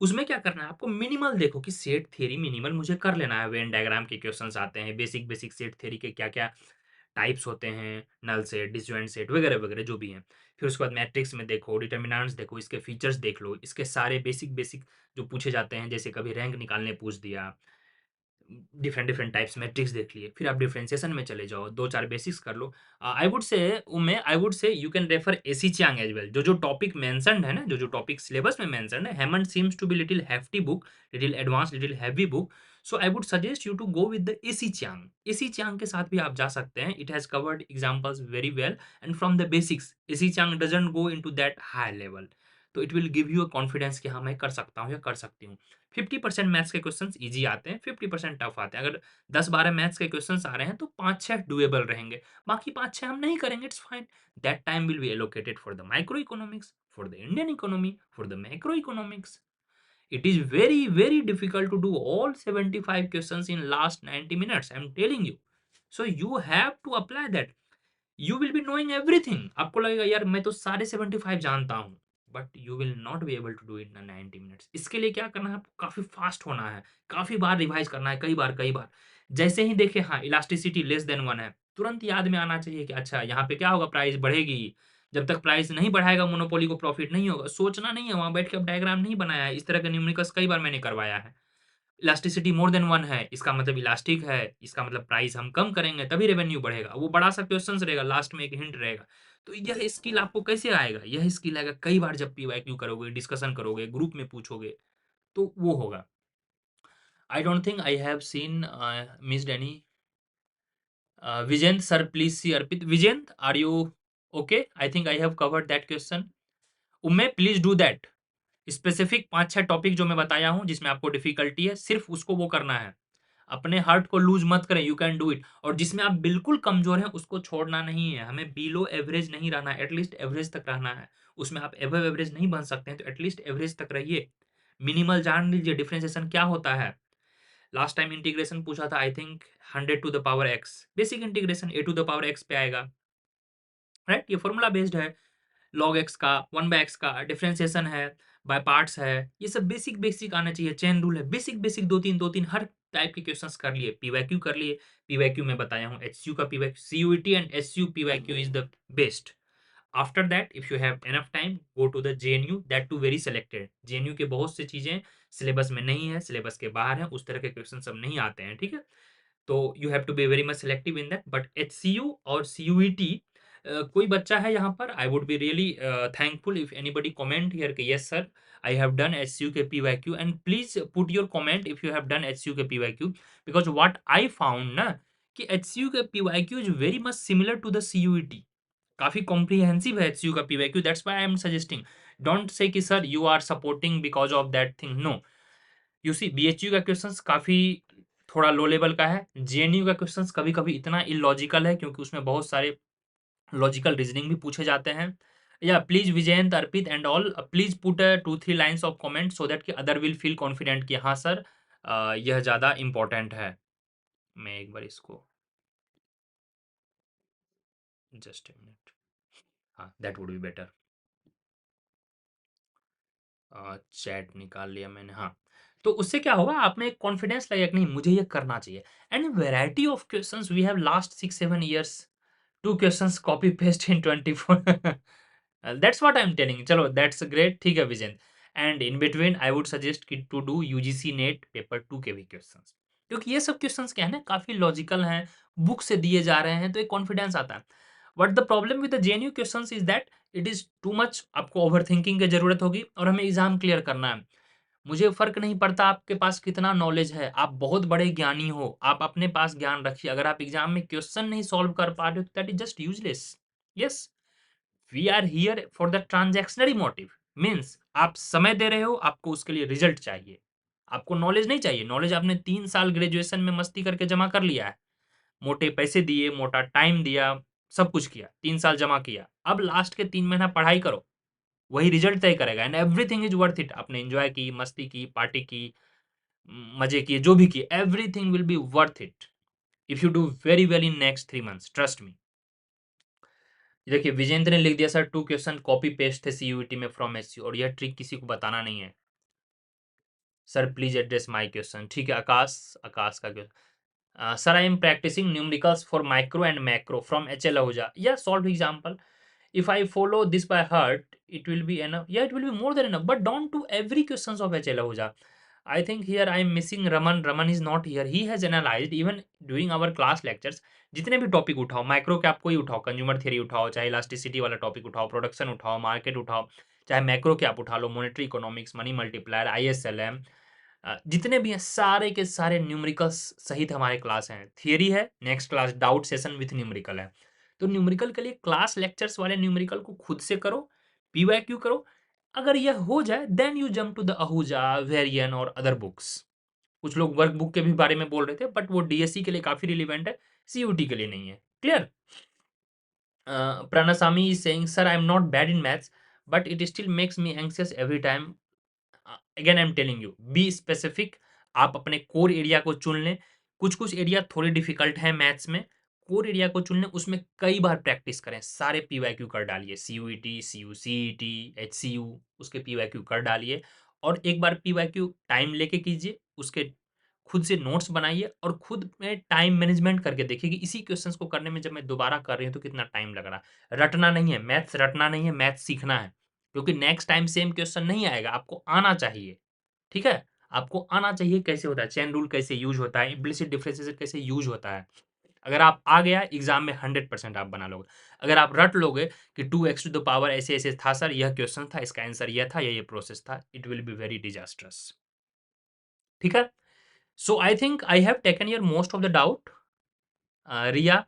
उसमें क्या करना है आपको, मिनिमल देखो कि सेट थ्योरी मिनिमल मुझे कर लेना है। वेन डायग्राम के क्वेश्चंस आते हैं, बेसिक बेसिक सेट थ्योरी के क्या क्या टाइप्स होते हैं, नल सेट, डिसजॉइंट सेट वगैरह वगैरह जो भी हैं। फिर उसके बाद मैट्रिक्स में देखो, डिटर्मिनेंट्स देखो, इसके फीचर्स देख लो, इसके सारे बेसिक बेसिक जो पूछे जाते हैं, जैसे कभी रैंक निकालने पूछ दिया, डिफरेंट डिफरेंट टाइप्स मैट्रिक्स देख लिए, फिर आप डिफरेंशिएशन में चले जाओ, 2-4 बेसिक्स कर लो। I would say you can refer AC Chiang as well. जो जो टॉपिक मेंशन्ड है ना, जो जो टॉपिक सिलेबस में मेंशन्ड है, Hemant seems to be little hefty book, little advance, little heavy book. So I would suggest you to go with the AC Chiang. AC Chiang के साथ भी आप जा सकते हैं, it has covered examples very well, and from the basics AC Chiang doesn't go into that high level, तो it will give you a confidence कि हाँ, मैं कर सकता हूँ या कर सकती हूँ। 50% मैथ्स के क्वेश्चंस ईजी आते हैं, 50% टफ आते हैं। अगर 10-12 मैथ्स के क्वेश्चंस आ रहे हैं तो 5-6 डुएबल रहेंगे, बाकी 5-6 हम नहीं करेंगे, it's fine. That time will be allocated for the micro economics, for the Indian economy, for the macro economics. It is very very difficult to do all 75 questions in last 90 minutes, I'm telling you. So you have to apply that. You will be knowing everything. आपको लगेगा यार मैं तो सारे 75 जानता हूँ, but you will not be able to do it in 90 minutes. इसके लिए क्या करना है, आपको काफी फास्ट होना है, काफी बार रिवाइज करना है, कई बार कई बार। जैसे ही देखे हाँ इलास्टिसिटी << 1 है, तुरंत याद में आना चाहिए कि अच्छा यहाँ पे क्या होगा, प्राइस बढ़ेगी। जब तक प्राइस नहीं बढ़ाएगा मोनोपोली को प्रॉफिट नहीं होगा। सोचना नहीं है, वहां बैठ के अब डायग्राम नहीं बनाया है, इस तरह का न्यूमेरिकल्स कई बार मैंने करवाया है। इलास्टिसिटी मोर देन 1 है, इसका मतलब इलास्टिक है, इसका मतलब प्राइस हम कम करेंगे तभी रेवेन्यू बढ़ेगा। वो बड़ा सा क्वेश्चंस रहेगा, लास्ट में एक हिंट रहेगा। तो यह स्किल आपको कैसे आएगा, यह स्किल आएगा कई बार जब पीवाईक्यू करोगे, डिस्कशन करोगे, ग्रुप में पूछोगे, तो वो होगा। I don't think I have seen missed any. Vijendra sir please see Arpit. Vijendra, are you okay? I think I have covered that question. Umme, please do that. Specific 5-6 topic जो मैं बताया हूँ जिसमें आपको डिफ़िकल्टी है, सिर्फ़ उसको वो करना है। अपने हार्ट को लूज़ मत करें, यू कैन डू इट। और जिसमें आप बिल्कुल कमज़ोर हैं, उसको छोड़ना नहीं है। हमें बिलो एवरेज नहीं रहना है, एटलीस्ट एवरेज तक रहना है। उसमें आप अबव एवरेज नहीं बन सकते हैं, तो एटलीस्ट एवरेज तक रहिए। मिनिमल जान लीजिए डिफरेंशिएशन क्या होता है। लास्ट टाइम इंटीग्रेशन पूछा था I think 100 to the power x. Basic integration a to the power x पे आएगा, राइट? ये फ़ॉर्मूला बेस्ड है। log x का 1/x का डिफरेंशिएशन है, बाय पार्ट्स है, ये सब बेसिक बेसिक आना चाहिए। चेन रूल है, बेसिक बेसिक 2-3 हर टाइप के क्वेश्चंस कर लिए। पीवाईक्यू कर लिए, पीवाईक्यू में बताया हूँ एचसीयू का PYQ, CUET and SU PYQ is the best. After that if you have enough time go to the JNU, that too very selected. JNU के बहुत सी चीजें सिलेबस में नहीं है, सिलेबस के बाहर है, उस तरह के क्वेश्चन सब नहीं आते हैं, ठीक है? तो you have to be very much selective in that. But HCU और सीयूईटी, कोई बच्चा है यहाँ पर, I would be really thankful if anybody comment here कि yes sir I have done HCU के PYQ, and please put your comment if you have done HCU के PYQ. Because what I found ना, कि HCU के PYQ is very much similar to the CUET. काफी comprehensive है HCU का PYQ, that's why I am suggesting. Don't say कि sir you are supporting because of that thing, no. You see BHU का questions काफी थोड़ा low level का है। JNU का क्वेश्चंस कभी कभी इतना इलॉजिकल है क्योंकि उसमें बहुत सारे लॉजिकल रीजनिंग भी पूछे जाते हैं। या please Vijayant, Arpit and all, please put 2-3 lines of comment so that कि अदर विल फील कॉन्फिडेंट कि हाँ सर यह ज्यादा इंपॉर्टेंट है। मैं एक बार इसको जस्ट ए मिनट, हाँ that would be better. Chat निकाल लिया मैंने, हाँ। तो उससे क्या होगा, आप में एक कॉन्फिडेंस लगेगा कि नहीं मुझे ये करना चाहिए। And variety of questions we have last 6-7 years, 2 questions copy paste in 24। That's what I am telling. चलो दैट्स ग्रेट, ठीक है Vijendra. And in between I would suggest कि to do UGC NET paper 2 के भी क्वेश्चंस, क्योंकि ये सब questions क्या है ना, काफी लॉजिकल हैं, बुक से दिए जा रहे हैं, तो एक कॉन्फिडेंस आता है। But the problem with the JNU questions is that it is too much, आपको ओवर थिंकिंग की जरूरत होगी और हमें एग्जाम क्लियर करना है। मुझे फ़र्क नहीं पड़ता आपके पास कितना नॉलेज है, आप बहुत बड़े ज्ञानी हो, आप अपने पास ज्ञान रखिए। अगर आप एग्ज़ाम में क्वेश्चन नहीं सॉल्व कर पा रहे हो, that is just useless. Yes, we are here for the transactionary motive, means आप समय दे रहे हो, आपको उसके लिए रिज़ल्ट चाहिए। आपको नॉलेज नहीं चाहिए, नॉलेज आपने 3 साल ग्रेजुएशन में मस्ती करके जमा कर लिया है। मोटे पैसे दिए, मोटा टाइम दिया, सब कुछ किया, 3 साल जमा किया। अब लास्ट के 3 महीना पढ़ाई करो, वही रिज़ल्ट तय करेगा। And everything is worth it. आपने एन्जॉय की, मस्ती की, पार्टी की, मज़े किए, जो भी किए, everything will be worth it if you do very well in next 3 months, trust me. देखिए विजेंद्र ने लिख दिया सर 2 क्वेश्चन कॉपी पेस्ट थे सीयूईटी में फ्रॉम एचयू, और यह ट्रिक किसी को बताना नहीं है। Sir please address my question. ठीक है आकाश, आकाश का question. Sir I am practicing numericals for micro and macro from HL Ahuja, या solve example. If I follow this by heart, it will be enough. Yeah, it will be more than enough. But don't do every questions of HL Ahuja. I think here I am missing Raman. Raman is not here. He has analyzed even during our class lectures. जितने भी topic उठाओ, micro cap कोई उठाओ, consumer theory उठाओ, चाहे elasticity वाला topic उठाओ, production उठाओ, मार्केट उठाओ, चाहे मैक्रो कैप उठा लो, monetary economics, money multiplier, IS-LM, जितने भी हैं सारे के सारे न्यूमेरिकल्स सहित हमारे क्लास हैं। थियरी है, next class doubt session with numerical है। तो न्यूमेरिकल के लिए क्लास लेक्चर्स वाले न्यूमेरिकल को खुद से करो, पीवाईक्यू करो। अगर यह हो जाए then you jump to the Ahuja, Varian और अदर बुक्स। कुछ लोग वर्क बुक के भी बारे में बोल रहे थे, बट वो डीएससी के लिए काफी रिलेवेंट है, सीयूटी के लिए नहीं है। Clear? Pranasamy is saying, Sir, I am not bad in maths, but it still makes me anxious every time. Again I am telling you be specific. आप अपने कोर एरिया को चुन लें। कुछ कुछ एरिया थोड़े डिफिकल्ट है मैथ्स में, कोर एरिया को चुन लें, उसमें कई बार प्रैक्टिस करें, सारे पीवाईक्यू कर डालिए, सीयूईटी, सीयूसीईटी, एचसीयू, उसके पीवाईक्यू कर डालिए। और एक बार पीवाईक्यू टाइम लेके कीजिए, उसके खुद से नोट्स बनाइए और खुद में टाइम मैनेजमेंट करके देखिए कि इसी क्वेश्चंस को करने में जब मैं दोबारा कर रही हूँ तो कितना टाइम लग रहा है। रटना नहीं है मैथ्स, रटना नहीं है मैथ्स, सीखना है। क्योंकि नेक्स्ट टाइम सेम क्वेश्चन नहीं आएगा, आपको आना चाहिए। ठीक है? आपको आना चाहिए कैसे होता है, चेन रूल कैसे यूज़ होता है, इम्प्लिसिट डिफरेंशिएशन कैसे यूज़ होता है। अगर आप आ गया एग्ज़ाम में 100% आप बना लोगे। अगर आप रट लोगे कि 2x टू द पावर ऐसे-ऐसे था सर, यह क्वेश्चन था, इसका आंसर यह था, ये प्रोसेस था, it will be very disastrous. ठीक है? So I think I have taken your most of the doubt. Ria,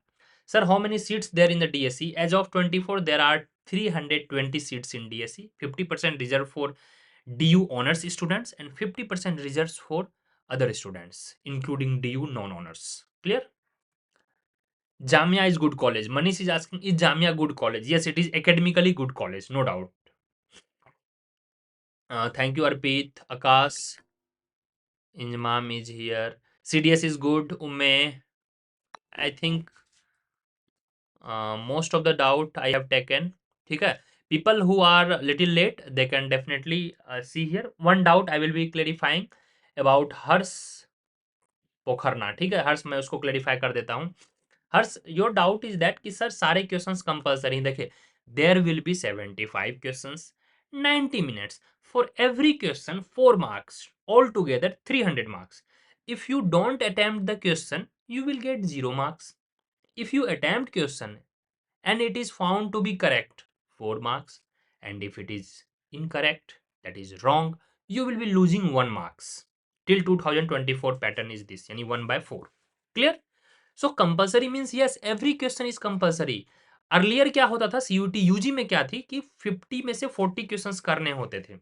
sir, how many seats there in the DSC? As of 24, there are 320 seats in DSC, 50% reserved for DU honors students, and 50% reserves for other students, including DU non-honors. Clear? Jamia is good college. Manish is asking, is Jamia good college? Yes, it is academically good college, no doubt. Thank you, Arpit. Akash, Injmam is here. CDS is good. Umme, I think most of the doubt I have taken. ठीक है. People who are little late, they can definitely see here. One doubt I will be clarifying about Hers Pokharna. ठीक है, हर्ष मैं उसको clarify कर देता हूँ. Harsh, your doubt is that कि सर सारे क्वेश्चंस कंपलसरी. देखिए, there will be 75 questions, 90 minutes, for every question 4 marks, all together 300 marks. If you don't attempt the question, you will get 0 marks. If you attempt question and it is found to be correct, 4 marks. And if it is incorrect, that is wrong, you will be losing 1 marks. Till 2024 pattern is this, yani 1 by 4. Clear? So compulsory means yes, every question is compulsory. Earlier क्या होता था, CUT UG में क्या थी कि 50 में से 40 questions करने होते थे.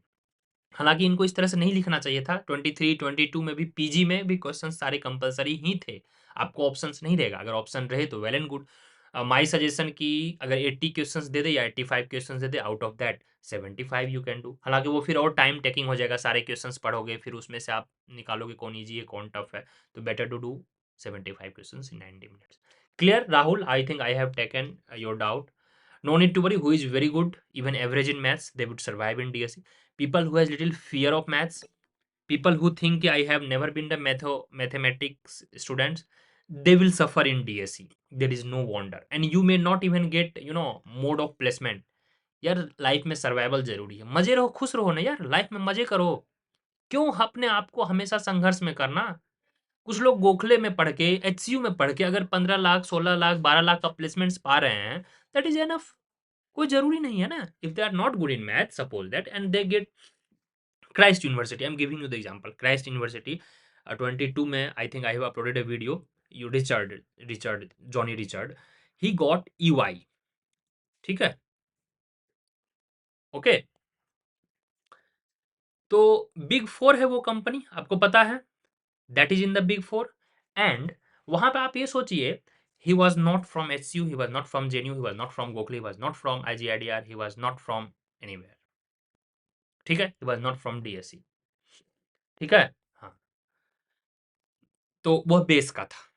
हालांकि इनको इस तरह से नहीं लिखना चाहिए था. 23 22 में भी, पीजी में भी क्वेश्चन सारे कंपलसरी ही थे. आपको ऑप्शंस नहीं रहेगा. अगर ऑप्शन रहे तो well and good. My suggestion कि अगर 80 क्वेश्चंस दे दे या 85 questions they they, out of that 75 you can do. हालांकि वो फिर और टाइम टेकिंग हो जाएगा. सारे क्वेश्चंस पढ़ोगे, फिर उसमें से आप निकालोगे कौन ईजी है कौन टफ है. तो better to do 75 questions in 90 minutes. Clear Rahul? I think I have taken your doubt. No need to worry. Who is very good, even average in maths, they would survive in DSE. People who has little fear of maths, people who think I have never been the mathematics students, they will suffer in DSE. There is no wonder. And you may not even get, mode of placement. यार life में survival जरूरी है. मजे रहो, खुश रहो ना यार, लाइफ में मजे करो. क्यों अपने आप को हमेशा संघर्ष में करना. कुछ लोग गोखले में पढ़ के, एचसीयू में पढ़ के अगर 15 लाख, 16 लाख, 12 लाख का प्लेसमेंट्स पा रहे हैं, दैट इज एनफ. कोई जरूरी नहीं है ना. If they are not good in math, suppose that, and they get Christ University. I am giving you the example. Christ University 22 में I think I have uploaded a video. You Richard Johnny Richard, he got EY. ठीक है, okay. तो big four है वो company, आपको पता है. That is in the big four. And वहां पे आप ये सोचिए, he was not from HCU, he was not from JNU, he was not from Gokhale, he was not from IGIDR, he was not from anywhere. ठीक है, he was not from DSE. ठीक है, हाँ. तो वह बेस का था.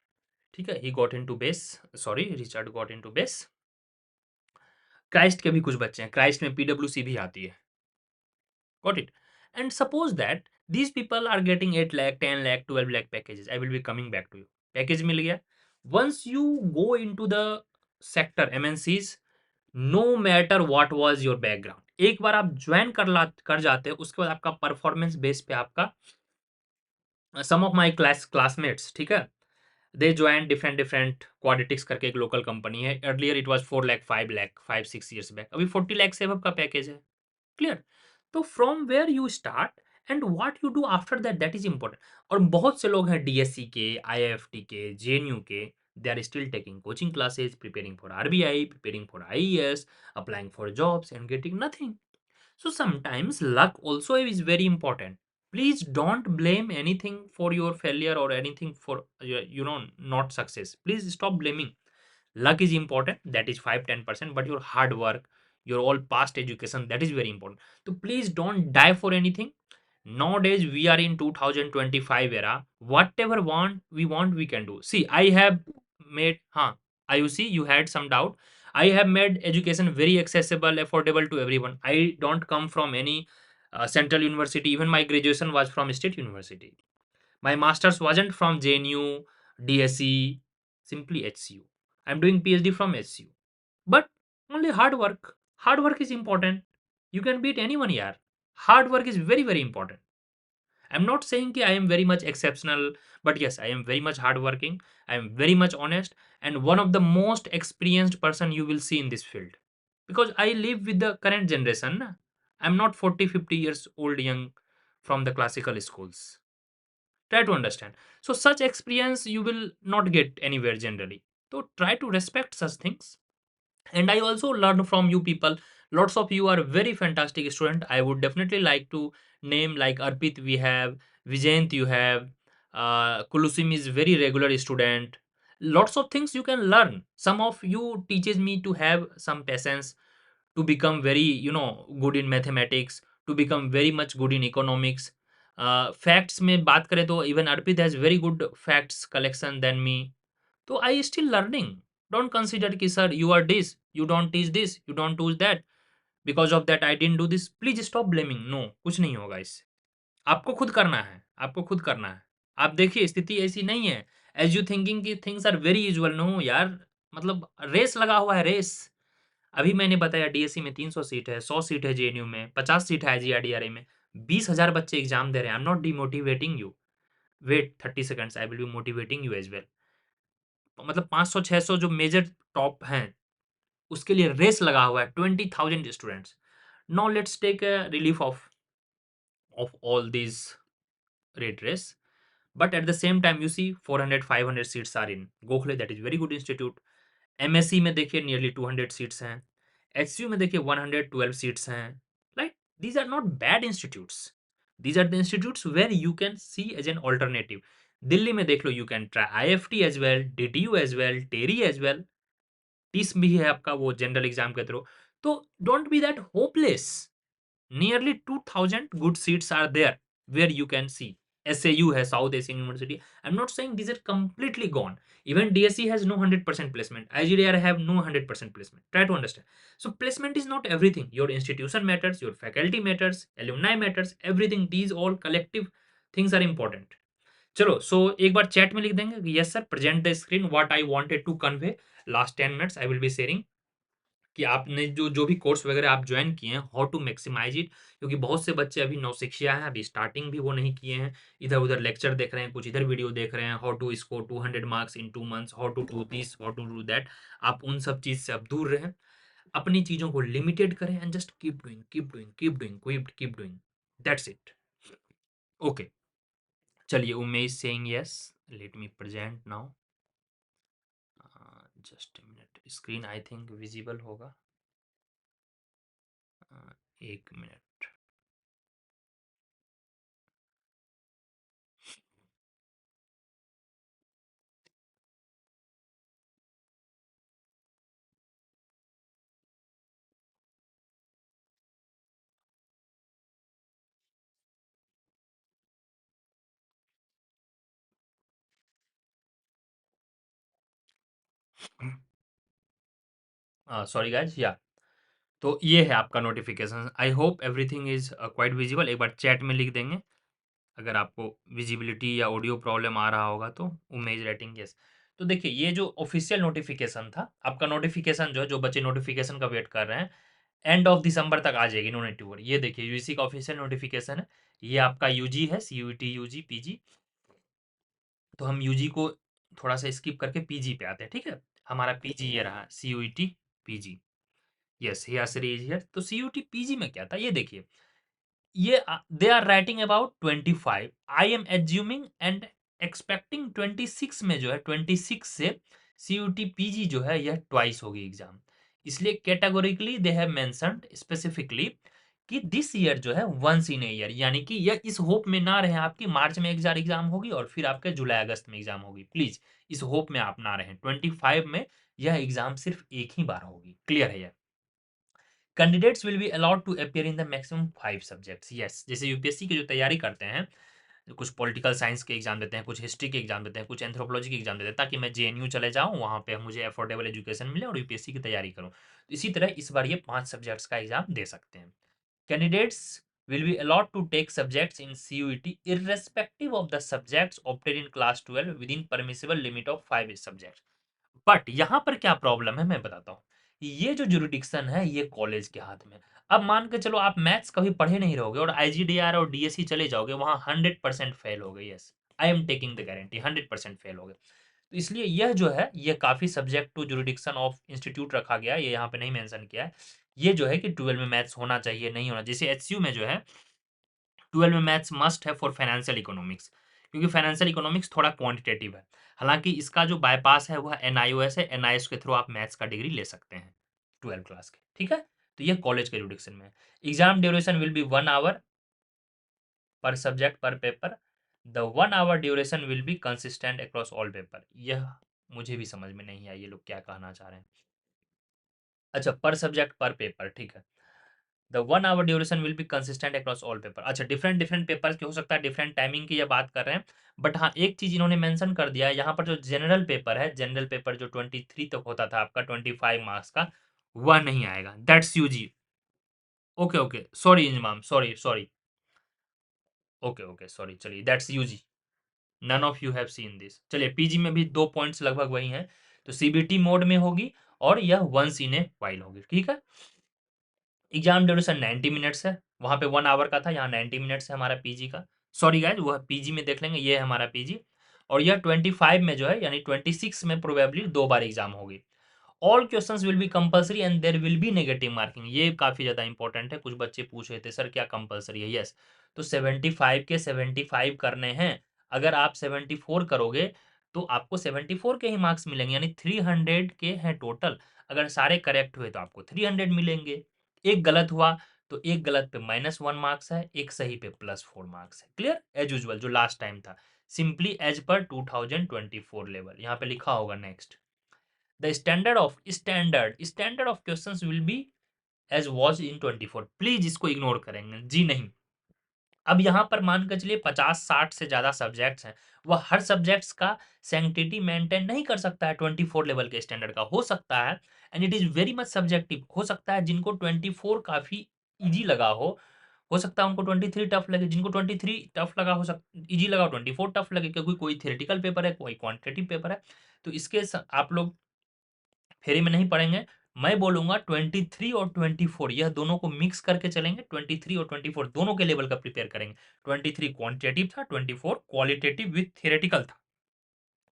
ठीक है, he got into base. Sorry, Richard got into base. Christ के भी कुछ बच्चे हैं. क्राइस्ट में पीडब्ल्यूसी भी आती है. Got it. And suppose that these people are getting 8 lakh, 10 lakh, 12 lakh packages. I will be coming back to you. Package मिल गया. once you go into the sector MNCs, no matter what was your background, एक बार आप join कर जाते हैं, उसके बाद आपका परफॉर्मेंस बेस पे आपका, सम ऑफ माय क्लासमेट्स, ठीक है, they join different different quadratics करके एक लोकल कंपनी है. Earlier it was 4 lakh, 5 lakh, 5 6 years back. अभी 40 लाख से अब का पैकेज है. क्लियर. तो from where you start and what you do after that, that is important. और बहुत से लोग हैं डीएससी के, आईआईएफटी के, जेएनयू के, they are still taking coaching classes, preparing for RBI, preparing for IES, applying for jobs and getting nothing. So sometimes luck also is very important. Please don't blame anything for your failure or anything for not success. Please stop blaming. Luck is important, that is 5-10%, but your hard work, your all past education, that is very important. So please don't die for anything. Nowadays we are in 2025 era. Whatever we want we can do. See, I have made IUC, you had some doubt. I have made education very accessible, affordable to everyone. I don't come from any central university. Even my graduation was from state university. My masters wasn't from JNU, DSE, simply HCU. I'm doing PhD from HCU. But only hard work. Hard work is important. You can beat anyone here. Hard work is very, very important. I'm not saying that I am very much exceptional, but yes, I am very much hardworking. I am very much honest and one of the most experienced person you will see in this field. Because I live with the current generation. Na? I'm not 40, 50 years old young from the classical schools. Try to understand. So such experience you will not get anywhere generally. So try to respect such things. And I also learned from you people Lots of you are very fantastic student. I would definitely like to name like Arpit we have, Vijayant you have, Kulusim is very regular student. Lots of things you can learn. Some of you teaches me to have some patience, to become very good in mathematics, to become very much good in economics. Facts में बात करें तो even Arpit has very good facts collection than me. तो I still learning. Don't consider कि sir you are this, you don't teach this, you don't do that, because of that I didn't do this. Please stop blaming. No, कुछ नहीं होगा इससे. आपको खुद करना है, आपको खुद करना है. आप देखिए स्थिति ऐसी नहीं है एज यू थिंकिंग कि things are very usual. No यार, मतलब रेस लगा हुआ है, रेस. अभी मैंने बताया डीएससी में 300 सीट है, 100 सीट है जेएनयू में, 50 सीट है आईजीआरडीआरए में, 20,000 बच्चे एग्जाम दे रहे हैं. I am not demotivating you. Wait 30 seconds, I will be motivating you as well. मतलब 500-600 जो मेजर टॉप हैं उसके लिए रेस लगा हुआ है, 20,000 students. Now let's take a relief of all this rat race. But at the same time, you see 400-500 seats are in Gokhale. That is very good institute. MSc में देखिए nearly 200 seats हैं. HCU में देखिए 112 seats हैं. Like these are not bad institutes. These are the institutes where you can see as an alternative. Delhi में देख लो, you can try IFT as well, DTU as well, TERI as well. TIS भी है आपका वो general exam के through. तो don't be that hopeless. Nearly 2,000 good seats are there where you can see. SAU has South Asian University. I'm not saying these are completely gone. Even DSC has no 100% placement. IGDR have no 100% placement. Try to understand. So placement is not everything. Your institution matters, your faculty matters, alumni matters, everything. These all collective things are important. चलो, so एक बार chat में लिख देंगे कि yes sir, present the screen what I wanted to convey. Last 10 minutes I will be sharing कि आपने जो जो भी कोर्स वगैरह आप ज्वाइन किए हैं, हाउ टू मैक्सिमाइज इट. क्योंकि बहुत से बच्चे अभी नौसिखिया हैं, अभी स्टार्टिंग भी वो नहीं किए हैं, इधर उधर लेक्चर देख रहे हैं, कुछ इधर वीडियो देख रहे हैं, how to score 200 marks in 2 months, how to do this, how to do that. आप उन सब चीज से अब दूर रहें, अपनी चीजों को लिमिटेड करें and just keep doing, keep doing, keep doing, keep doing. That's it. Okay, चलिए. Umesh saying yes. Let me present now. Just minute. Screen I think visible होगा. 1 मिनट. सॉरी गाइज, या तो ये है आपका notification. I hope everything is quite visible. एक बार chat में लिख देंगे अगर आपको विजिबिलिटी या ऑडियो प्रॉब्लम आ रहा होगा तो. उमेज रेटिंग यस. तो देखिए ये जो ऑफिशियल नोटिफिकेशन था आपका, नोटिफिकेशन जो है, जो बच्चे नोटिफिकेशन का वेट कर रहे हैं, एंड ऑफ दिसंबर तक आ जाएगी. No need to worry. ये देखिए यूजीसी का ऑफिशियल नोटिफिकेशन है. ये आपका यूजी है, सीयूटी यूजी पीजी. तो हम यूजी को थोड़ा सा स्किप करके पीजी पे आते हैं. ठीक है, हमारा पीजी ये रहा, CUET PG. Yes, here is here. तो सीयूटी पीजी में क्या था ये देखिए. ये they are writing about 25. I am assuming and expecting 26 में जो है, 26 से सीयूटी पीजी जो है यह ट्वाइस होगी एग्जाम. इसलिए categorically they have mentioned specifically कि दिस ईयर जो है वंस इन ए ईयर, यानी कि यह इस होप में ना रहे आपकी मार्च में एग्जाम होगी और फिर आपके जुलाई अगस्त में एग्जाम होगी. प्लीज इस होप में आप ना रहें. 25 में यह एग्जाम सिर्फ एक ही बार होगी. क्लियर है यह. Candidates will be allowed to appear in the maximum 5 subjects. Yes, जैसे यूपीएससी की जो तैयारी करते हैं, कुछ पॉलिटिकल साइंस के एग्जाम देते हैं, कुछ हिस्ट्री के एग्जाम देते हैं, कुछ एंथ्रोपोलॉजी के एग्जाम देते हैं, ताकि मैं जेएनयू चले जाऊँ, वहाँ पे मुझे अफोर्डेबल एजुकेशन मिले और यूपीएससी की तैयारी करूँ. तो इसी तरह इस बार ये 5 सब्जेक्ट्स का एग्जाम दे सकते हैं. Candidates will be allowed to take subjects in CUET irrespective of the subjects opted in class 12 within permissible limit of 5 subjects. But यहाँ पर क्या प्रॉब्लम है मैं बताता हूँ. ये जो जुरिडिक्शन है ये कॉलेज के हाथ में. अब मान के चलो आप मैथ्स कभी पढ़े नहीं रहोगे और आईजीडीआर और डीएससी चले जाओगे, वहां 100% फेल हो गए. Yes, I am taking the guarantee, 100% fail हो गए. तो इसलिए यह जो है ये काफी subject to jurisdiction of institute रखा गया है. ये यहाँ पे नहीं मेंशन किया है. ये जो है कि 12 में मैथ्स होना चाहिए, नहीं होना. जैसे एचसीयू में जो है 12 में मैथ्स मस्ट है फॉर फाइनेंशियल इकोनॉमिक्स, क्योंकि फाइनेंशियल इकोनॉमिक्स थोड़ा क्वांटिटेटिव है. हालांकि इसका जो बायपास है वह एनआईओएस है. एनआईओएस के थ्रू आप मैथ्स का डिग्री ले सकते हैं 12 क्लास के. ठीक है, तो ये कॉलेज के जुडिक्शन में। Exam duration will be 1 hour per subject per paper. The 1 hour duration will be consistent across all paper. यह मुझे भी समझ में नहीं आया ये लोग क्या कहना चाह रहे हैं। अच्छा, पर सब्जेक्ट पर पेपर, ठीक है। The 1 hour duration will be consistent across all paper. अच्छा, डिफरेंट डिफरेंट पेपर के हो सकता है, डिफरेंट टाइमिंग की ये बात कर रहे हैं। बट हाँ, एक चीज इन्होंने मेंशन कर दिया है यहाँ पर, जो जनरल पेपर है, जनरल पेपर जो 23 तक होता था आपका 25 मार्क्स का, वह नहीं आएगा। That's UG. Okay okay, sorry Inzamam, sorry sorry. Okay okay, sorry, चलिए, that's UG. None of you have seen this. चलिए, पीजी में भी 2 पॉइंट्स लगभग वही हैं। तो सीबीटी मोड में होगी और यह वंस इन ए वाइल होगी, ठीक है। एग्जाम ड्यूरेशन 90 मिनट्स है, वहाँ पे 1 आवर का था, यहाँ 90 मिनट्स है हमारा पीजी का। सॉरी गाइज, वह पीजी में देख लेंगे, ये है हमारा पीजी। और यह 25 में जो है, यानी 26 में प्रोबेबली 2 बार एग्जाम होगी। All questions will be compulsory and there will be negative marking. ये काफी ज्यादा इंपॉर्टेंट है, कुछ बच्चे पूछ रहे थे सर क्या कंपलसरी है। यस, तो 75 के 75 करने हैं। अगर आप 74 करोगे तो आपको 74 के ही मार्क्स मिलेंगे, यानी 300 के हैं टोटल। अगर सारे करेक्ट हुए तो आपको 300 मिलेंगे। एक गलत हुआ तो एक गलत पे -1 मार्क्स है, एक सही पे +4 मार्क्स है। क्लियर, एज यूजुअल जो लास्ट टाइम था, सिंपली एज पर 2024 लेवल। यहाँ पे लिखा होगा next, the standard of questions will be as was in 24। Please इसको इग्नोर करेंगे जी नहीं। अब यहाँ पर मान कर चलिए 50-60 से ज्यादा सब्जेक्ट्स हैं, वह हर सब्जेक्ट्स का सैंक्टिटी मेंटेन नहीं कर सकता है 24 लेवल के स्टैंडर्ड का। हो सकता है, and it is very much subjective, हो सकता है जिनको 24 काफी इजी लगा हो सकता है उनको 23 टफ लगे, जिनको 23 टफ लगा हो सकता इजी लगा, 24 टफ लगे, क्योंकि कोई थ्योरेटिकल पेपर है, कोई क्वांटिटेटिव पेपर है। तो आप लोग फेरी में नहीं पड़ेंगे। मैं बोलूंगा 23 और 24 यह दोनों को मिक्स करके चलेंगे। 23 और 24 दोनों के लेवल का प्रिपेयर करेंगे। 23 क्वांटिटेटिव था, 24 क्वालिटेटिव विथ थियरेटिकल था।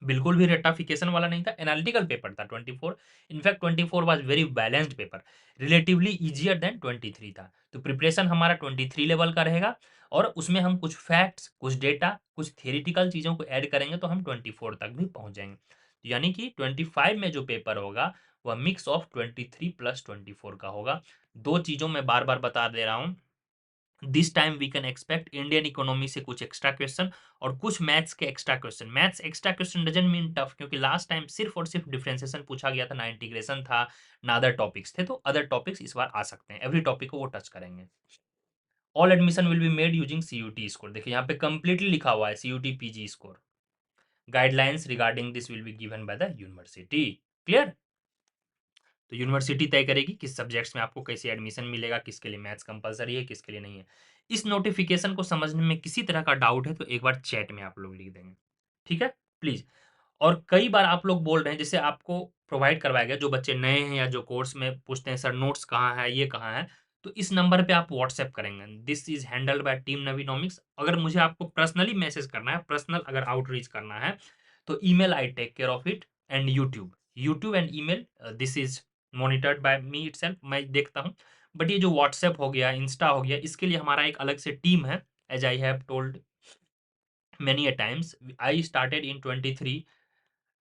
बिल्कुल भी रेटाफिकेशन वाला नहीं था, एनालिटिकल पेपर था 24। In fact 24 was very balanced paper, relatively easier than 23 था। तो प्रिपरेशन हमारा 23 लेवल का रहेगा, और उसमें हम कुछ फैक्ट्स, कुछ डेटा, कुछ थियरिटिकल चीज़ों को ऐड करेंगे तो हम 24 तक भी पहुंच जाएंगे। तो यानी कि 25 में जो पेपर होगा वह मिक्स ऑफ 23 प्लस 24 का होगा। दो चीज़ों में बार बार बता दे रहा हूँ, this time we can expect Indian economy से कुछ एक्स्ट्रा क्वेश्चन और कुछ मैथ्स के extra question. Maths extra question doesn't mean tough, क्योंकि लास्ट टाइम सिर्फ और सिर्फ डिफरेंशिएशन पूछा गया था, ना इंटीग्रेशन था, ना अदर टॉपिक्स थे। तो अदर टॉपिक्स इस बार आ सकते हैं, एवरी टॉपिक को वो टच करेंगे। All admission will be made using CUET score. देखिए यहाँ पे कंप्लीटली लिखा हुआ है CUET PG score. Guidelines regarding this will be given by the university. Clear. तो यूनिवर्सिटी तय करेगी किस सब्जेक्ट्स में आपको कैसे एडमिशन मिलेगा, किसके लिए मैथ्स कंपलसरी है, किसके लिए नहीं है। इस नोटिफिकेशन को समझने में किसी तरह का डाउट है तो एक बार चैट में आप लोग लिख देंगे, ठीक है, प्लीज। और कई बार आप लोग बोल रहे हैं, जैसे आपको प्रोवाइड करवाया गया, जो बच्चे नए हैं या जो कोर्स में पूछते हैं सर नोट्स कहाँ है, ये कहाँ है, तो इस नंबर पे आप व्हाट्सएप करेंगे। This is handled by team Naveenomics. अगर मुझे आपको पर्सनली मैसेज करना है, पर्सनल अगर आउटरीच करना है, तो email I take care of it, and YouTube and email, this is monitored by me itself, मैं देखता हूँ। बट ये जो व्हाट्सएप हो गया, इंस्टा हो गया, इसके लिए हमारा एक अलग से टीम है। As I have told many a times, I started in 23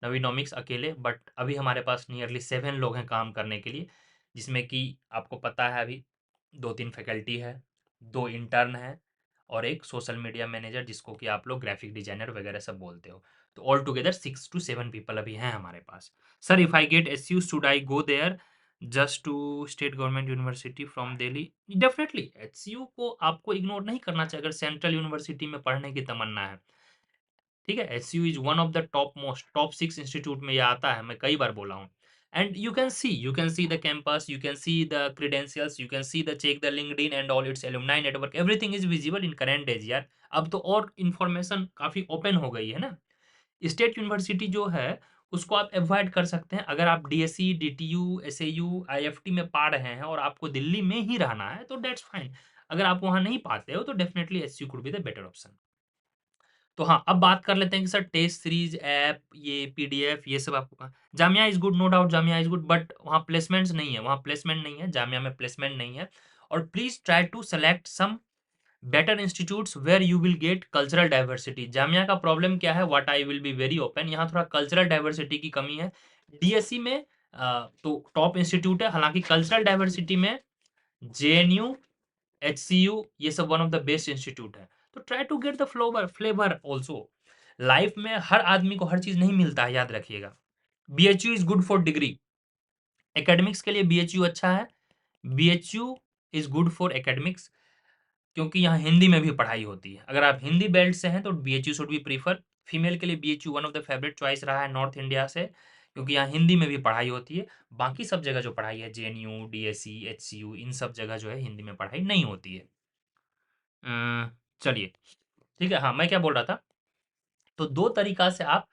Navinomics अकेले, बट अभी हमारे पास नियरली 7 लोग हैं काम करने के लिए, जिसमें कि आपको पता है अभी 2-3 फैकल्टी है, 2 इंटर्न है, और एक सोशल मीडिया मैनेजर जिसको कि आप लोग ग्राफिक डिजाइनर वगैरह सब बोलते हो। तो ऑल टुगेदर 6 to 7 पीपल अभी हैं हमारे पास। Sir if I get S U should I go there just to state government university from Delhi? Definitely H को आपको इग्नोर नहीं करना चाहिए अगर सेंट्रल यूनिवर्सिटी में पढ़ने की तमन्ना है। ठीक है, SU is one of the top 6 institute में ये आता है, मैं कई बार बोला हूँ। And you can see the campus, you can see the credentials, you can see the check the LinkedIn and all its alumni network, everything is visible in current days यार। अब तो और इन्फॉर्मेशन काफी ओपन हो गई है ना। State university जो है उसको आप अवॉइड कर सकते हैं। अगर आप डीएससी, डीटीयू, एसएयू, आईएफटी में पढ़ रहे हैं और आपको दिल्ली में ही रहना है तो दैट्स फाइन। अगर आप वहां नहीं पाते हो तो definitely SU could be the better option. तो हाँ, अब बात कर लेते हैं कि सर टेस्ट सीरीज ऐप, ये पीडीएफ, ये सब आपको कहाँ? Jamia is good, no doubt Jamia is good, but वहाँ प्लेसमेंट्स नहीं है, वहाँ प्लेसमेंट नहीं है, जामिया में प्लेसमेंट नहीं है। और please try to select some better institutes where you will get cultural diversity. Jamia का प्रॉब्लम क्या है, what I will be very open, यहाँ थोड़ा कल्चरल डाइवर्सिटी की कमी है। डीएससी में तो टॉप इंस्टीट्यूट है, हालांकि कल्चरल डाइवर्सिटी में JNU, HCU, ये सब one of the best institute है। तो try to get the flavour also. Life में हर आदमी को हर चीज नहीं मिलता है, याद रखिएगा। BHU is good for degree, academics के लिए BHU अच्छा है। BHU is good for academics, क्योंकि यहाँ हिंदी में भी पढ़ाई होती है। अगर आप हिंदी बेल्ट से हैं तो BHU should be prefer. Female के लिए BHU one of the favourite choice रहा है नॉर्थ इंडिया से, क्योंकि यहाँ हिंदी में भी पढ़ाई होती है। बाकी सब जगह जो पढ़ाई है, JNU, DSE, HCU, इन सब जगह जो है हिंदी में पढ़ाई नहीं होती है। चलिए, ठीक है। हाँ, मैं क्या बोल रहा था, तो दो तरीका से आप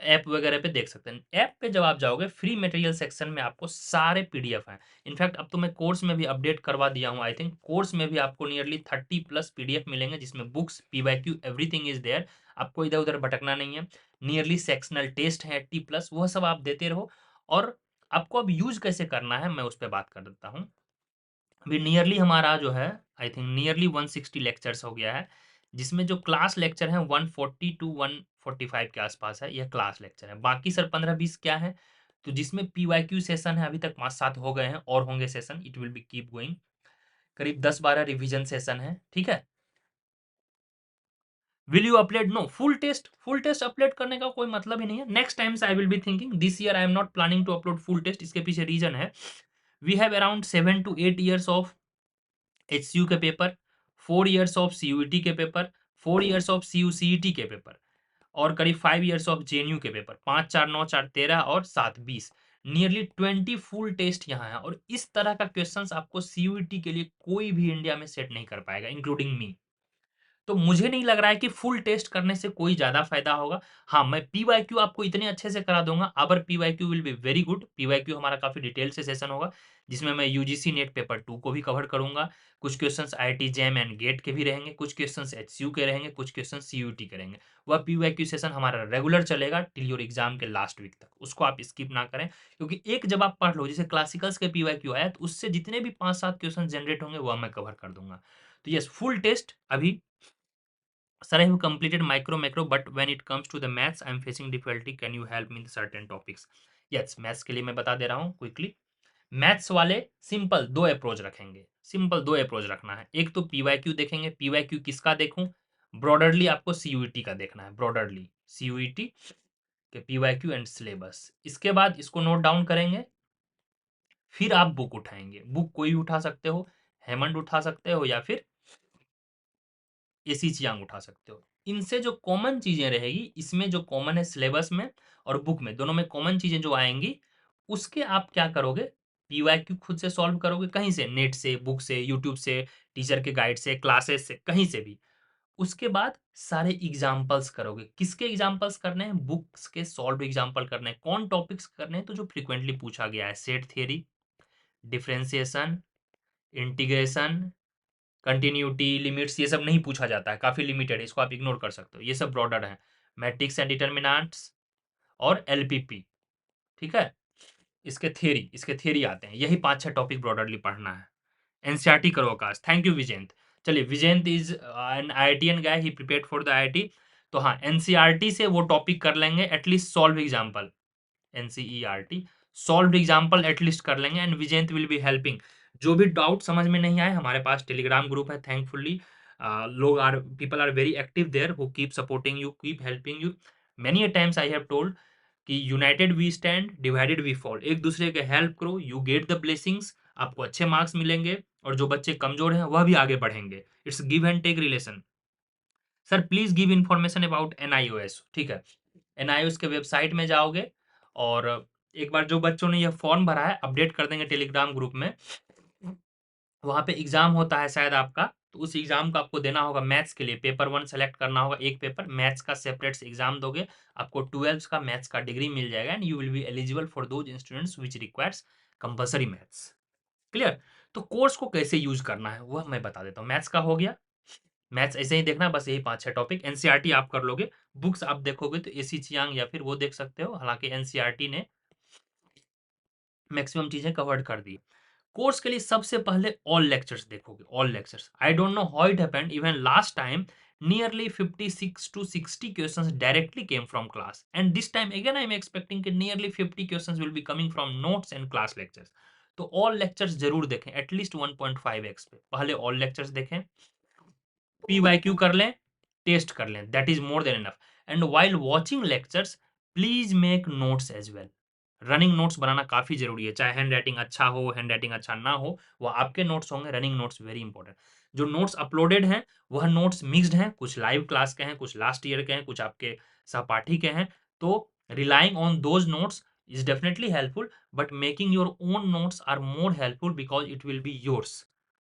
ऐप वगैरह पे देख सकते हैं। ऐप पे जब आप जाओगे, फ्री मटेरियल सेक्शन में आपको सारे PDF हैं। इनफैक्ट अब तो मैं कोर्स में भी अपडेट करवा दिया हूँ। आई थिंक कोर्स में भी आपको नियरली 30+ PDF मिलेंगे, जिसमें books, PYQ, everything is there. आपको इधर उधर भटकना नहीं है। नियरली सेक्शनल टेस्ट है 80+, वह सब आप देते रहो। और आपको अब यूज कैसे करना है, मैं उस पर बात कर देता हूँ। अभी नियरली हमारा जो है, आई थिंक नियरली 160 लेक्चर्स हो गया है, जिसमें जो क्लास लेक्चर है 140 टू 145 के आसपास है, यह क्लास लेक्चर है। बाकी सर 15-20 क्या है, तो जिसमें PYQ सेशन है, अभी तक 5-7 हो गए हैं और होंगे session, it will be keep going. करीब 10-12 रिवीजन सेशन है, ठीक है। Will you upload? No, full test upload करने का कोई मतलब ही नहीं है। Next time I will be thinking, this year I am not planning to upload full test. इसके पीछे रीजन है, we have around 7 to 8 years of HCU के पेपर, 4 years ऑफ CUET के पेपर, 4 years ऑफ CUCET के पेपर, और करीब 5 years ऑफ JNU के पेपर। 5, 4, 9, 4, 13 और 7, 20, नियरली 20 फुल टेस्ट यहाँ है। और इस तरह का क्वेश्चंस आपको CUET के लिए कोई भी इंडिया में सेट नहीं कर पाएगा, इंक्लूडिंग मी। तो मुझे नहीं लग रहा है कि फुल टेस्ट करने से कोई ज़्यादा फायदा होगा। हाँ, मैं PYQ आपको इतने अच्छे से करा दूंगा, अबर PYQ will be very good. PYQ हमारा काफ़ी डिटेल से सेशन होगा, जिसमें मैं UGC नेट पेपर 2 को भी कवर करूंगा। कुछ questions IIT JAM and GATE के भी रहेंगे, कुछ क्वेश्चंस HCU के रहेंगे, कुछ क्वेश्चंस CUET के रहेंगे। वह PYQ सेशन हमारा रेगुलर चलेगा टिल योर एग्जाम के लास्ट वीक तक, उसको आप स्किप ना करें। क्योंकि एक जब आप पढ़ लो, जैसे क्लासिकल्स के PYQ आया, तो उससे जितने भी 5-7 क्वेश्चन जनरेट होंगे वह मैं कवर कर दूंगा। तो यस, फुल टेस्ट अभी, sir, I have completed micro macro, but when it comes to the maths, I am facing difficulty. Can you help me in certain topics? Yes, maths के लिए मैं बता दे रहा हूँ क्विकली। मैथ्स वाले simple दो अप्रोच रखेंगे, सिंपल दो अप्रोच रखना है। एक तो PYQ देखेंगे। PYQ किसका देखूं? ब्रॉडरली आपको CUET का देखना है, ब्रॉडरली CUET के PYQ एंड सिलेबस। इसके बाद इसको नोट डाउन करेंगे, फिर आप बुक उठाएंगे। बुक कोई उठा सकते हो, हेमंड उठा सकते हो, या फिर एसी उठा सकते हो। इनसे जो कॉमन चीजें रहेगी, इसमें जो कॉमन है सिलेबस में और बुक में, दोनों में कॉमन चीजें जो आएंगी, उसके आप क्या करोगे? PYQ खुद से सॉल्व करोगे, कहीं से, नेट से, बुक से, यूट्यूब से, टीचर के गाइड से, क्लासेस से, कहीं से भी। उसके बाद सारे एग्जाम्पल्स करोगे। किसके एग्जाम्पल्स करने हैं? बुक्स के सॉल्व एग्जाम्पल करने हैं। कौन टॉपिक्स करने हैं? तो जो फ्रिक्वेंटली पूछा गया है, set theory, differentiation, integration, continuity, limits, ये सब नहीं पूछा जाता है, काफ़ी लिमिटेड है, इसको आप इग्नोर कर सकते हो। ये सब ब्रॉडर है। मैट्रिक्स एंड डिटर्मिनेंट्स और LPP, ठीक है। इसके थियरी आते हैं। यही 5-6 टॉपिक ब्रॉडरली पढ़ना है। NCERT करो आकाश। Thank you Vijent. चलिए, Vijent is an IITian guy, he prepared for the IIT। तो हाँ, NCERT से वो टॉपिक कर लेंगे, at least solve example. NCERT solve example at least कर लेंगे, and Vijent will be helping. जो भी डाउट समझ में नहीं आए, हमारे पास टेलीग्राम ग्रुप है, थैंकफुली लोग are, people are very active there, who keep supporting you, keep helping you. Many a times I have told कि United we stand, divided we fall. एक दूसरे के हेल्प करो, यू गेट द ब्लेसिंग्स, आपको अच्छे marks मिलेंगे, और जो बच्चे कमजोर हैं वह भी आगे बढ़ेंगे। It's give and take relation. Sir please give information about NIOS, ठीक है। NIOS के वेबसाइट में जाओगे, और एक बार जो बच्चों ने यह फॉर्म भरा है, अपडेट कर देंगे टेलीग्राम ग्रुप में। वहाँ पे एग्जाम होता है शायद आपका, तो उस एग्जाम को आपको देना होगा। मैथ्स के लिए पेपर 1 सेलेक्ट करना होगा, एक पेपर मैथ्स का सेपरेट से एग्जाम दोगे, आपको 12th का मैथ्स का डिग्री मिल जाएगा, and you will be eligible for those students which requires compulsory maths. Clear? तो कोर्स को कैसे यूज करना है वह मैं बता देता हूँ। मैथ्स का हो गया, मैथ्स ऐसे ही देखना, बस यही 5-6 टॉपिक। NCERT आप कर लोगे, बुक्स आप देखोगे तो AC चियांग या फिर वो देख सकते हो, हालांकि NCERT ने मैक्सिमम चीजें कवर्ड कर दी। कोर्स के लिए सबसे पहले ऑल लेक्चर्स देखोगे, all lectures. I don't know how it happened, even last time nearly 56 to 60 questions directly came from class, and this time again I am expecting कि nearly 50 questions will be coming from notes and class lectures. तो all lectures जरूर देखें at least 1.5x पे। पहले all lectures देखें, PYQ कर लें, test कर लें, that is more than enough. And while watching lectures please make notes as well. Running notes बनाना काफी जरूरी है, चाहे हैंड राइटिंग अच्छा हो, हैंड राइटिंग अच्छा ना हो, वो आपके नोट्स होंगे। Running notes very important. जो नोट्स अपलोडेड हैं वह नोट्स मिक्स्ड हैं, कुछ लाइव क्लास के हैं, कुछ लास्ट ईयर के हैं, कुछ आपके सहपाठी के हैं। तो relying on those notes is definitely helpful, but making your own notes are more helpful because it will be yours।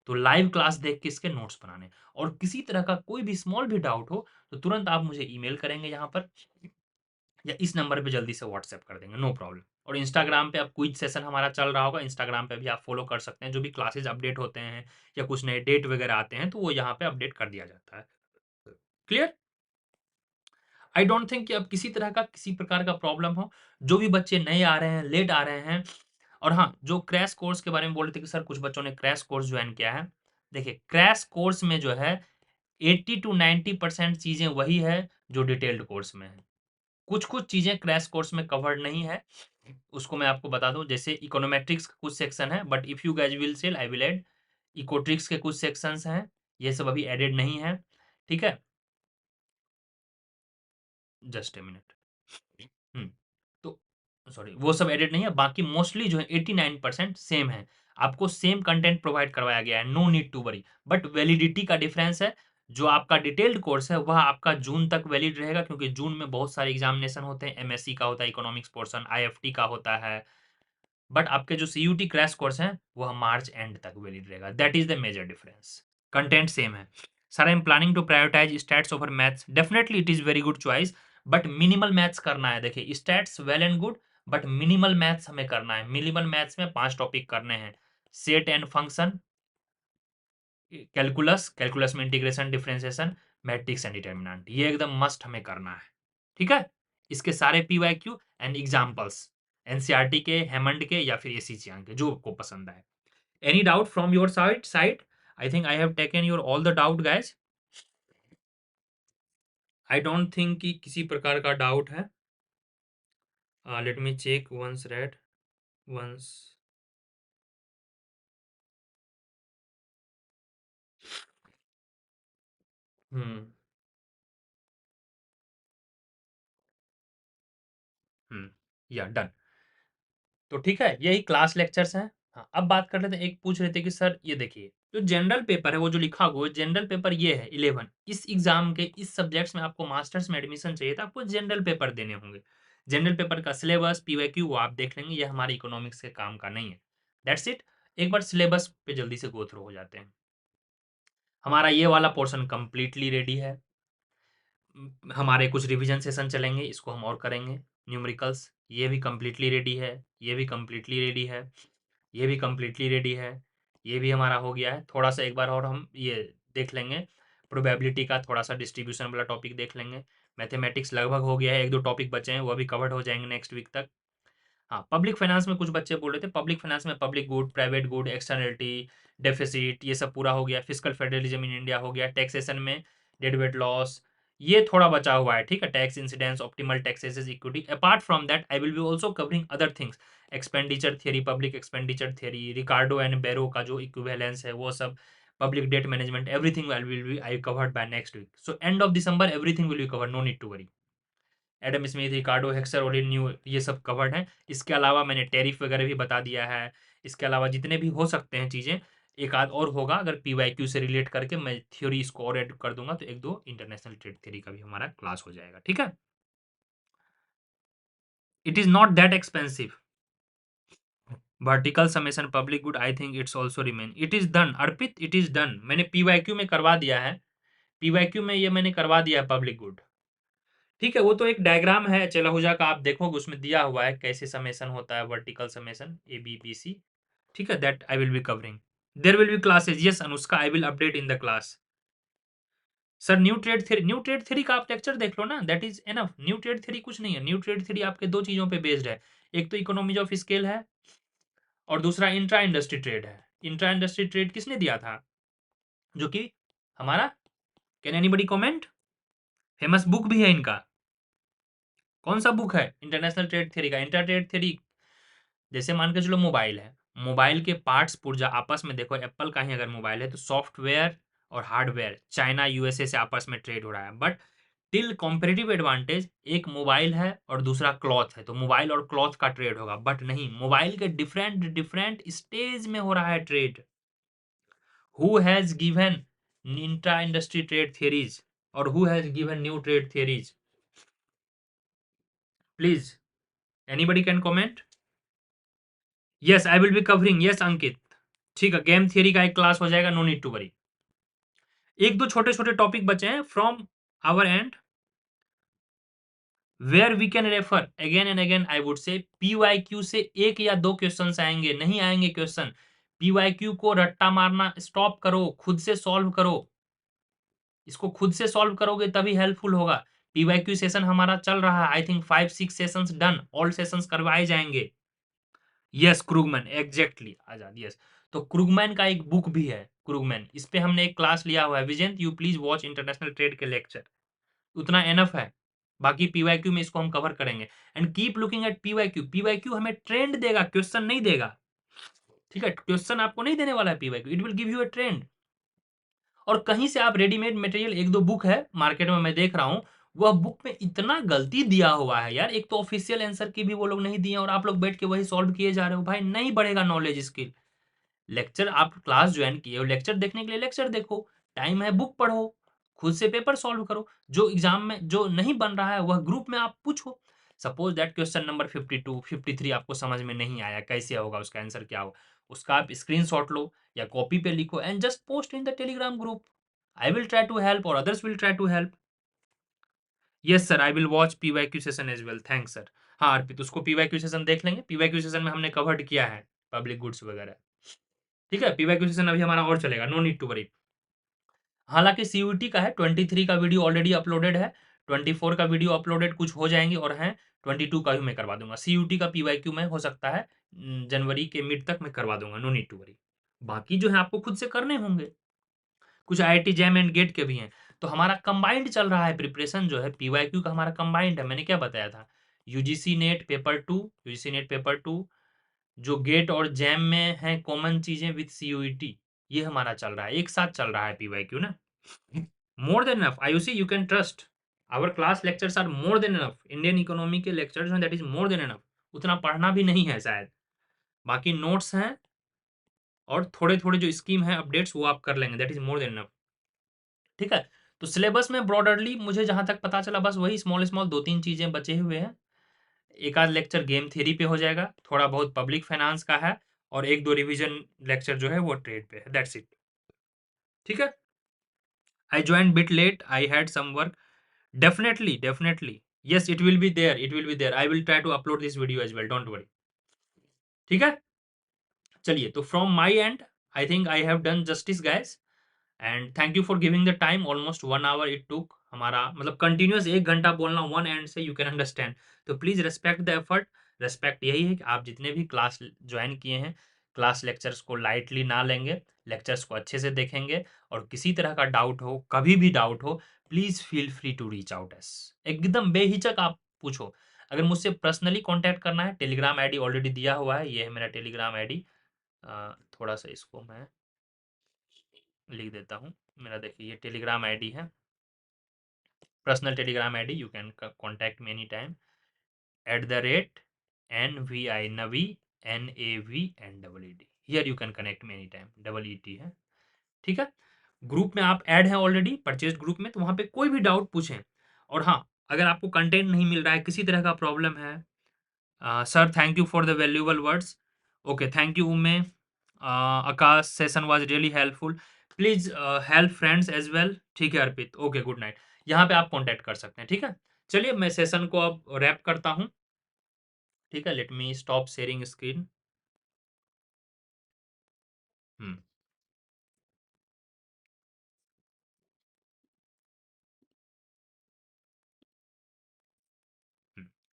तो लाइव क्लास देख के इसके नोट्स बनाने। और किसी तरह का कोई भी स्मॉल भी डाउट हो तो तुरंत आप मुझे ईमेल करेंगे यहाँ पर, या इस नंबर पे जल्दी से व्हाट्सएप कर देंगे, नो प्रॉब्लम। और इंस्टाग्राम पे अब क्विज सेशन हमारा चल रहा होगा, इंस्टाग्राम पे भी आप फॉलो कर सकते हैं। जो भी क्लासेस अपडेट होते हैं या कुछ नए डेट वगैरह आते हैं तो वो यहाँ पे अपडेट कर दिया जाता है। क्लियर? आई डोंट थिंक कि अब किसी तरह का किसी प्रकार का प्रॉब्लम हो। जो भी बच्चे नए आ रहे हैं, लेट आ रहे हैं, और हाँ, जो क्रैश कोर्स के बारे में बोल रहे थे कि सर कुछ बच्चों ने क्रैश कोर्स ज्वाइन किया है। देखिए, क्रैश कोर्स में जो है 80 टू 90% चीजें वही है जो डिटेल्ड कोर्स में है। कुछ-कुछ चीजें क्रैश कोर्स में कवर्ड नहीं है, उसको मैं आपको बता दूं। जैसे इकोनोमेट्रिक्स का कुछ सेक्शन है, but if you guys will sell I will add. Econometrics के कुछ सेक्शंस हैं, ये सब अभी एडेड नहीं है। ठीक है, जस्ट ए मिनट। हुँ। तो सॉरी, वो सब एडेड नहीं है, बाकी मोस्टली जो है 89% सेम है। आपको सेम कंटेंट प्रोवाइड करवाया गया है, no need to worry. But validity का डिफरेंस है। जो आपका डिटेल्ड कोर्स है वह आपका जून तक वैलिड रहेगा, क्योंकि जून में बहुत सारे एग्जामिनेशन होते हैं। एमएससी का होता है इकोनॉमिक्स पोर्शन, आईएफटी का होता है। बट आपके जो सीयूटी क्रैश कोर्स हैं वह मार्च एंड तक वैलिड रहेगा। That is the major difference. Content same है। Sir I am planning to prioritise stats over maths. Definitely it is very good choice, but minimal maths करना है। देखिए, stats well and good, but minimal maths हमें करना है। Minimal maths में 5 topic करने हैं: set and function, calculus, calculus में integration, differentiation, matrix and determinant. ये एकदम मस्ट हमें करना है। ठीक है, इसके सारे पीवाईक्यू एंड एग्जांपल्स एनसीईआरटी के, हेमंड के, या फिर एसी चियांग के, जो आपको पसंद आए। Any doubt from your side? I think I have taken your all the doubt guys. I don't think कि किसी प्रकार का डाउट है। Let me check once read once. Hmm yeah done. तो ठीक है, यही क्लास लेक्चर्स हैं। हाँ, अब बात कर लेते हैं। एक पूछ रहे थे कि सर ये देखिए, जो जनरल पेपर है वो जो लिखा हुआ है, जनरल पेपर ये है 11। इस एग्जाम के इस सब्जेक्ट्स में आपको मास्टर्स में एडमिशन चाहिए था, आपको जनरल पेपर देने होंगे। जनरल पेपर का सिलेबस, पीवाईक्यू, वो आप देख लेंगे, ये हमारे इकोनॉमिक्स के काम का नहीं है। That's it. एक बार सिलेबस पे जल्दी से गो थ्रू हो जाते हैं। हमारा ये वाला पोर्शन कंप्लीटली रेडी है। हमारे कुछ रिवीजन सेशन चलेंगे, इसको हम और करेंगे। न्यूमेरिकल्स ये भी कंप्लीटली रेडी है, ये भी कंप्लीटली रेडी है, ये भी कंप्लीटली रेडी है, ये भी हमारा हो गया है। थोड़ा सा एक बार और हम ये देख लेंगे, प्रोबेबिलिटी का थोड़ा सा डिस्ट्रीब्यूशन वाला टॉपिक देख लेंगे। मैथमेटिक्स लगभग हो गया है, एक दो टॉपिक बचे हैं, वो भी कवर्ड हो जाएंगे नेक्स्ट वीक तक। हाँ, पब्लिक फाइनेंस में कुछ बच्चे बोल रहे थे, पब्लिक फाइनेंस में public good, private good, externality, deficit, ये सब पूरा हो गया। फिजिकल फेडरलिज्म इन इंडिया हो गया। टैक्सेशन में डेड वेट लॉस, ये थोड़ा बचा हुआ है। ठीक है, tax incidence, optimal taxes, equity. Apart from that I will be also covering other things. Expenditure theory, public expenditure theory, Ricardo and Barro का जो इक्विवेलेंस है वो सब, public debt management, everything will be I covered by next week. So end of December everything will be covered, no need to worry. Adam Smith, Ricardo, Heckscher, Ohlin, new, ये सब covered हैं। इसके अलावा मैंने tariff वगैरह भी बता दिया है। इसके अलावा जितने भी हो सकते हैं चीज़ें, एक आध और होगा अगर पीवाईक्यू से रिलेट करके मैं थ्योरी इसको और ऐड कर दूंगा, तो एक दो इंटरनेशनल ट्रेड थ्योरी का भी हमारा क्लास हो जाएगा। ठीक है, it is not that expensive. Vertical summation public good, I think it's also remain. It is done Arpit, it is done. मैंने पीवाईक्यू में करवा दिया है, पीवाईक्यू में ये मैंने करवा दिया है पब्लिक गुड। ठीक है, वो तो एक डायग्राम है चेलाहुजा का, आप देखोगे उसमें दिया हुआ है कैसे समेशन होता है, वर्टिकल समेशन ABBC। ठीक है, that I will be covering. There will be classes, yes Anushka, I will update in the class. Sir new trade theory, new trade theory का आप लेक्चर देख लो ना, that is enough. New trade theory कुछ नहीं है। न्यू ट्रेड थ्योरी आपके दो चीजों पे बेस्ड है, एक तो इकोनॉमीज ऑफ स्केल है, और दूसरा इंट्रा इंडस्ट्री ट्रेड है। इंट्रा इंडस्ट्री ट्रेड किसने दिया था? जो कि हमारा, can anybody comment? Famous book भी है इनका। कौन सा बुक है इंटरनेशनल ट्रेड थ्योरी का? इंटर ट्रेड थ्योरी, जैसे मान के चलो मोबाइल है, मोबाइल के पार्ट्स पुर्जा आपस में, देखो एप्पल का ही अगर मोबाइल है तो सॉफ्टवेयर और हार्डवेयर चाइना यूएसए से आपस में ट्रेड हो रहा है, बट टिल कॉम्पिटिटिव एडवांटेज एक मोबाइल है और दूसरा क्लॉथ है, तो मोबाइल और क्लॉथ का ट्रेड होगा, बट नहीं, मोबाइल के डिफरेंट डिफरेंट स्टेज में हो रहा है trade. Who has given intra industry trade theories और who has given new trade theories? Please, anybody can comment? Yes, I will be covering, yes Ankit. ठीक है, गेम थियरी का एक क्लास हो जाएगा, नो नीड टू वरी। एक दो छोटे छोटे टॉपिक बचे हैं from our end, where we can refer again and again. I would say PYQ से एक या दो क्वेश्चन आएंगे, नहीं आएंगे क्वेश्चन। पीवाईक्यू को रट्टा मारना स्टॉप करो, खुद से सॉल्व करो, इसको खुद से सॉल्व करोगे तभी हेल्पफुल होगा। पीवाईक्यू सेशन हमारा चल रहा है, I think 5-6 sessions done, all sessions करवाए जाएंगे। यस क्रूगमैन, एग्जैक्टली आजाद, यस। तो क्रूगमैन का एक बुक भी है, क्रूगमैन, इस पे हमने एक क्लास लिया हुआ है। Vijent, you please watch international trade के लेक्चर, उतना एनफ है। बाकी पीवाईक्यू में इसको हम कवर करेंगे। And keep looking at PYQ, PYQ हमें ट्रेंड देगा, क्वेश्चन नहीं देगा। ठीक है, क्वेश्चन आपको नहीं देने वाला है PYQ, it will give you a trend. और कहीं से आप रेडीमेड मटेरियल, एक दो बुक है मार्केट में मैं देख रहा हूं, वह बुक में इतना गलती दिया हुआ है यार, एक तो ऑफिशियल आंसर की भी वो लोग नहीं दिए और आप लोग बैठ के वही सॉल्व किए जा रहे हो, भाई नहीं बढ़ेगा नॉलेज स्किल। लेक्चर, आप क्लास ज्वाइन किए हो लेक्चर देखने के लिए, लेक्चर देखो, टाइम है बुक पढ़ो, खुद से पेपर सॉल्व करो, जो एग्जाम में जो नहीं बन रहा है वह ग्रुप में आप पूछो। सपोज दैट क्वेश्चन नंबर 52 53 आपको समझ में नहीं आया, कैसे होगा, उसका आंसर क्या होगा, उसका आप स्क्रीनशॉट लो या कॉपी पे लिखो and just post in the Telegram group. I will try to help और others will try to help. Yes sir, I will watch PYQ session as well, thanks sir. हाँ अर्पित, उसको पीवाईक्यू सेशन देख लेंगे, PYQ session में हमने covered किया है public goods वगैरह। ठीक है, पीवाईक्यू सेशन अभी हमारा और चलेगा, नो नीड टू वरी। हालांकि सीयूटी का है, 23 का वीडियो ऑलरेडी अपलोडेड है, 24 का वीडियो अपलोडेड कुछ हो जाएंगे और हैं, 22 का भी मैं करवा दूंगा। सीयूटी का पीवाईक्यू में हो सकता है जनवरी के मिड तक मैं करवा दूंगा, नो नीड टू वरी। बाकी जो है आपको खुद से करने होंगे, कुछ आईआईटी जैम एंड गेट के भी हैं। तो हमारा कंबाइंड चल रहा है प्रिपरेशन, जो है पीवाईक्यू का हमारा कंबाइंड है, मैंने क्या बताया था, UGC NET paper two, UGC NET paper two, जो गेट और जैम में है कॉमन चीजें विद सीयूईटी, ये हमारा चल रहा है, एक साथ चल रहा है पीवाईक्यू ना। More than enough, Ayushi you can trust, our class lectures are more than enough, Indian economy के लेक्चर्स हैं, that is more than enough. उतना पढ़ना भी नहीं है शायद, बाकी नोट्स हैं और थोड़े थोड़े जो स्कीम है अपडेट्स वो आप कर लेंगे, that is more than enough. ठीक है, तो सिलेबस में ब्रॉडरली मुझे जहां तक पता चला बस वही स्मॉल स्मॉल दो तीन चीजें बचे हुए हैं। एक आध लेक्चर गेम थ्योरी पे हो जाएगा, थोड़ा बहुत पब्लिक फाइनेंस का है और एक दो रिवीजन लेक्चर जो है वो ट्रेड पे है, दैट्स इट। ठीक है, I join bit late, I had some work. Definitely definitely, yes, it will be there, it will be there, I will try to upload this video as well, don't worry। ठीक है, चलिए, तो from my and I think I have done justice guys, and thank you for giving the time, almost 1 hour it took हमारा, मतलब continuous 1 घंटा बोलना one and से, you can understand. तो please respect the effort. Respect यही है कि आप जितने भी क्लास ज्वाइन किए हैं, क्लास लेक्चर्स को लाइटली ना लेंगे, लेक्चर्स को अच्छे से देखेंगे, और किसी तरह का डाउट हो, कभी भी डाउट हो, please feel free to reach out us, एकदम बेहिचक आप पूछो। अगर मुझसे पर्सनली कांटेक्ट करना है, टेलीग्राम आईडी ऑलरेडी दिया हुआ है, ये है मेरा टेलीग्राम आईडी। थोड़ा सा इसको मैं लिख देता हूँ, मेरा देखिए ये टेलीग्राम आईडी है, personal Telegram ID, you can contact me any time, @NVI Navi, NAVNEED, here you can connect me any time, EET है। ठीक है, ग्रुप में आप ऐड हैं ऑलरेडी, परचेज ग्रुप में, तो वहाँ पे कोई भी डाउट पूछें। और हाँ, अगर आपको कंटेंट नहीं मिल रहा है, किसी तरह का प्रॉब्लम है, sir thank you for the valuable words, okay thank you Umme, Akash, session was really helpful, please help friends as well. ठीक है अर्पित, ओके गुड नाइट, यहाँ पे आप कांटेक्ट कर सकते हैं। ठीक है, चलिए मैं सेशन को अब रैप करता हूँ। ठीक है, let me stop sharing screen. Hmm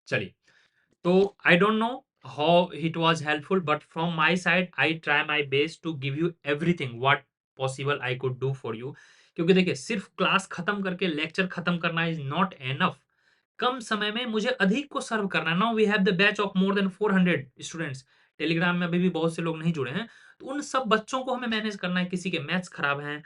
चलिए, तो I don't know how it was helpful, but from my side I try my best to give you everything what possible I could do for you. क्योंकि देखिए, सिर्फ class खत्म करके lecture खत्म करना is not enough, कम समय में मुझे अधिक को सर्व करना है। Now we have the batch of more than 400 students. Telegram में अभी भी बहुत से लोग नहीं जुड़े हैं। तो उन सब बच्चों को हमें मैनेज करना है। किसी के मैथ्स खराब हैं,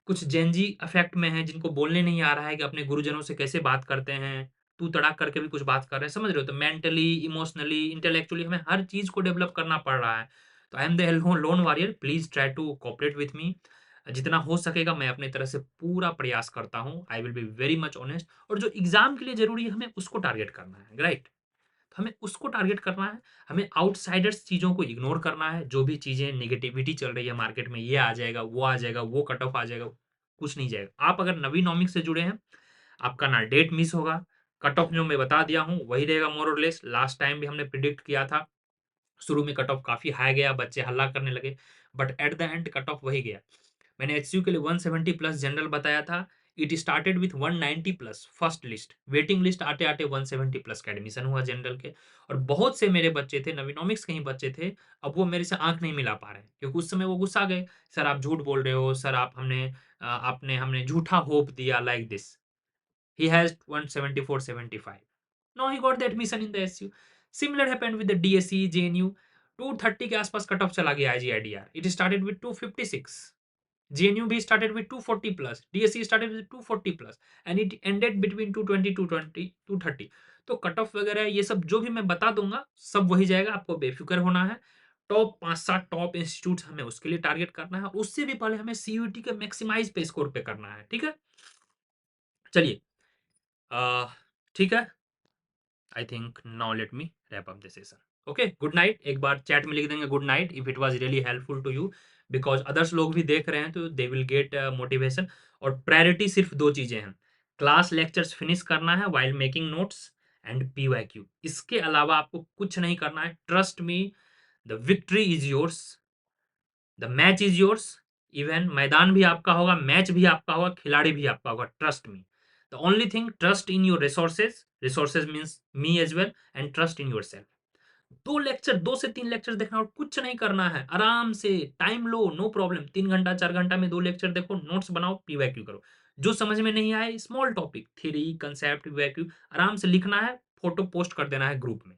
कुछ जेन ज़ी इफेक्ट में हैं, जिनको बोलने नहीं आ रहा है कि अपने गुरुजनों से कैसे बात करते हैं, तू तड़ाक करके भी कुछ बात कर रहे हैं, समझ रहे हो? तो मेंटली, इमोशनली, इंटेलेक्चुअली हमें हर चीज़ को डेवलप करना पड़ रहा है। तो I am the lone warrior, please try to cooperate with me. जितना हो सकेगा मैं अपनी तरफ से पूरा प्रयास करता हूँ। आई will be very much honest. और जो एग्ज़ाम के लिए ज़रूरी है, हमें उसको टारगेट करना है, राइट? तो हमें उसको टारगेट करना है। हमें आउटसाइडर्स चीज़ों को इग्नोर करना है। जो भी चीज़ें नेगेटिविटी चल रही है मार्केट में, ये आ जाएगा, वो आ जाएगा, वो कट ऑफ आ जाएगा, कुछ नहीं जाएगा। आप अगर नवीनॉमिक्स से जुड़े हैं, आपका ना डेट मिस होगा। कट ऑफ जो मैं बता दिया हूँ, वही रहेगा मोर और लेस। लास्ट टाइम भी हमने प्रिडिक्ट किया था। शुरू में कट ऑफ काफ़ी हाई गया, बच्चे हल्ला करने लगे, but at the end cut off वही गया। मैंने एचसीयू के लिए 170 प्लस जनरल बताया था। It started with 190 plus first list, waiting list आते आते 170 प्लस का एडमिशन हुआ जनरल के। और बहुत से मेरे बच्चे थे, नवीनॉमिक्स के ही बच्चे थे, अब वो मेरे से आंख नहीं मिला पा रहे हैं, क्योंकि उस समय वो गुस्सा गए। सर आप झूठ बोल रहे हो, सर आप आपने हमने झूठा होप दिया, like this. He has 174, 75. No, he got the admission in the SU. Similar happened with the DSE, JNU. 230 के आसपास कट ऑफ चला गया IGIDR. It started with 256. JNU भी started with 240 plus. DSE started with 240 plus. And it ended between 220, 220, 230. तो cut off वगैरह ये सब जो भी मैं बता दूंगा, सब वही जाएगा। आपको बेफिक्र होना है। टॉप 5-7 टॉप इंस्टीट्यूट हमें उसके लिए टारगेट करना है। उससे भी पहले हमें सीयूटी के मैक्सिमाइज पे स्कोर पे करना है। ठीक है, चलिए। अ, ठीक है। I think now let me wrap up the session. Okay, good night. एक बार चैट में लिख देंगे good night if it was really helpful to you, because others लोग भी देख रहे हैं तो दे विल गेट मोटिवेशन। और प्रायोरिटी सिर्फ दो चीजें हैं। क्लास लेक्चर्स फिनिश करना है while making notes and PYQ. इसके अलावा आपको कुछ नहीं करना है। Trust me, the victory is yours, the match is yours. Even मैदान भी आपका होगा, मैच भी आपका होगा, खिलाड़ी भी आपका होगा। Trust me. The only thing, trust in your resources. Resources means me as well, and trust in yourself. 2 lecture, 2 से 3 लेक्चर देखना और कुछ नहीं करना है। आराम से टाइम लो, नो प्रॉब्लम। 3 घंटा 4 घंटा में 2 लेक्चर देखो, नोट्स बनाओ, पीवाईक्यू करो। जो समझ में नहीं आए, small topic, theory, concept, PYQ आराम से लिखना है, फोटो पोस्ट कर देना है ग्रुप में।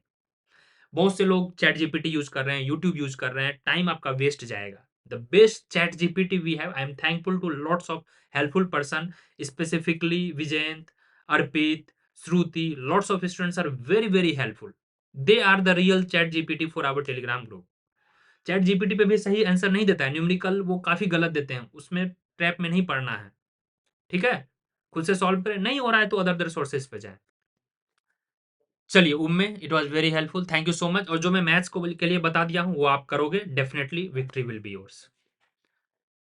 बहुत से लोग चैट जीपीटी यूज कर रहे हैं, यूट्यूब यूज कर रहे हैं, टाइम आपका वेस्ट जाएगा। The best ChatGPT we have. I am thankful to lots of helpful person, specifically Vijayant, Arpit, Shruti. Lots of students are very very helpful. They are the real ChatGPT for our Telegram group. ChatGPT पे भी सही answer नहीं देता है, numerical वो काफी गलत देते हैं, उसमें ट्रैप में नहीं पड़ना है। ठीक है, खुद से सॉल्व करें, नहीं हो रहा है तो अदर अदर सोर्सेज पे जाए। चलिए, Umme, it was very helpful, thank you so much. और जो मैं मैथ्स को के लिए बता दिया हूँ वो आप करोगे, definitely victory will be yours.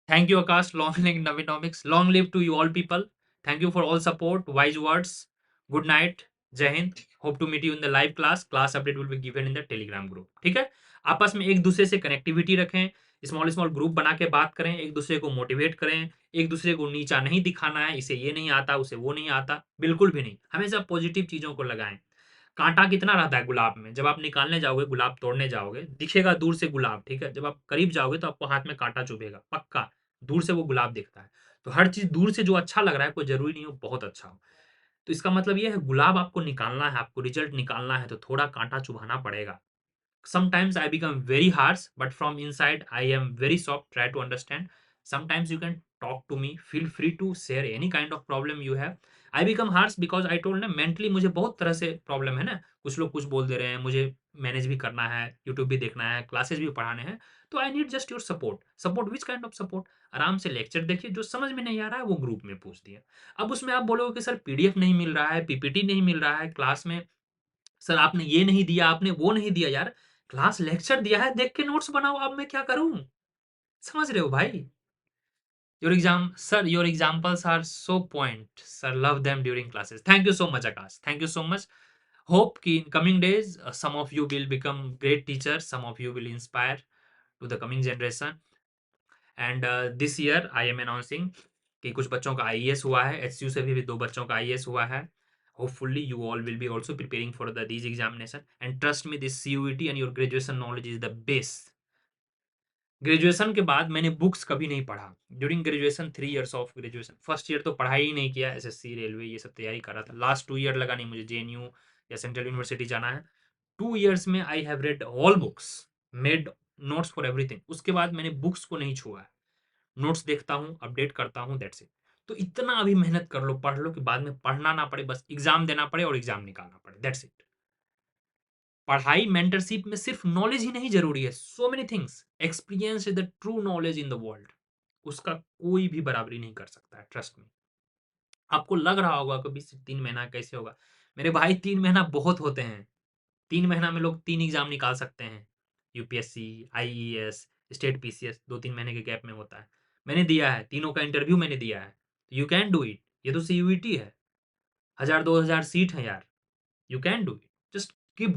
Thank you Akash, long live Naveenomics, long live to you all people. Thank you for all support, wise words. Good night, जय हिंद। Hope to meet you in the live class. Class update will be given in the Telegram group. ठीक है, आपस में एक दूसरे से connectivity रखें, स्मॉल स्मॉल ग्रुप बना के बात करें, एक दूसरे को मोटिवेट करें। एक दूसरे को नीचा नहीं दिखाना है, इसे ये नहीं आता, उसे वो नहीं आता, बिल्कुल भी नहीं। हमेशा पॉजिटिव चीजों को लगाएं। कांटा कितना रहता है गुलाब में? जब आप निकालने जाओगे, गुलाब तोड़ने जाओगे, दिखेगा दूर से गुलाब, ठीक है। जब आप करीब जाओगे तो आपको हाथ में कांटा चुभेगा, पक्का। दूर से वो गुलाब दिखता है। तो हर चीज दूर से जो अच्छा लग रहा है, कोई जरूरी नहीं हो बहुत अच्छा हो। तो इसका मतलब ये है, गुलाब आपको निकालना है, आपको रिजल्ट निकालना है, तो थोड़ा कांटा चुभाना पड़ेगा। Sometimes I become very harsh, but from inside I am very soft. Try to understand. Sometimes you can talk to me. Feel free to share any kind of problem you have. I become harsh because I told ना, mentally मुझे बहुत तरह से problem है ना। कुछ लोग कुछ बोल दे रहे हैं, मुझे मैनेज भी करना है, यूट्यूब भी देखना है, क्लासेस भी पढ़ाने हैं। तो I need just your support. Support which kind of support? आराम से लेक्चर देखिए, जो समझ में नहीं आ रहा है वो ग्रुप में पूछ दिया। अब उसमें आप बोलोगे कि सर पीडीएफ नहीं मिल रहा है, पीपीटी नहीं मिल रहा है क्लास में, सर आपने ये नहीं दिया, आपने वो नहीं दिया। यार, क्लास लेक्चर दिया है, देख के नोट्स बनाओ। अब मैं क्या करूं? समझ रहे हो भाई? Your examples are so point sir, love them during classes. Thank you so much Akash, thank you so much. Hope कि in coming days some of you will become great teacher, some of you will inspire to the coming generation. And this year I am announcing कि कुछ बच्चों का IAS हुआ है, HCU से भी 2 बच्चों का आईएएस हुआ है। Hopefully, you all will be also preparing for these examination. And trust me, this CUET and your graduation knowledge is the base. Graduation के बाद मैंने बुक्स कभी नहीं पढ़ा। During graduation 3 years of graduation, first year तो पढ़ाई ही नहीं किया, एसएससी, रेलवे ये सब तैयारी कर रहा था। लास्ट 2 ईयर लगा नहीं मुझे जेएनयू या सेंट्रल यूनिवर्सिटी जाना है। 2 इयर्स में I have read all books, made notes for everything. उसके बाद मैंने बुक्स को नहीं छुआ है। नोट्स देखता हूँ, अपडेट करता हूँ, दैट्स इट। तो इतना अभी मेहनत कर लो, पढ़ लो कि बाद में पढ़ना ना पड़े, बस एग्ज़ाम देना पड़े और एग्ज़ाम निकालना पड़े, दैट्स इट। पढ़ाई, मेंटरशिप में सिर्फ नॉलेज ही नहीं ज़रूरी है, so many things. Experience is the true knowledge in the world. उसका कोई भी बराबरी नहीं कर सकता है, ट्रस्ट मी। आपको लग रहा होगा कभी से 3 महीना कैसे होगा? मेरे भाई 3 महीना बहुत होते हैं। 3 महीना में लोग 3 एग्ज़ाम निकाल सकते हैं। यूपीएससी, आईईएस, स्टेट पीसीएस 2-3 महीने के गैप में होता है। मैंने दिया है, तीनों का इंटरव्यू मैंने दिया है। You can do it. ये तो सीयूईटी है। 1000-2000 सीट है यार। You can do it. Just keep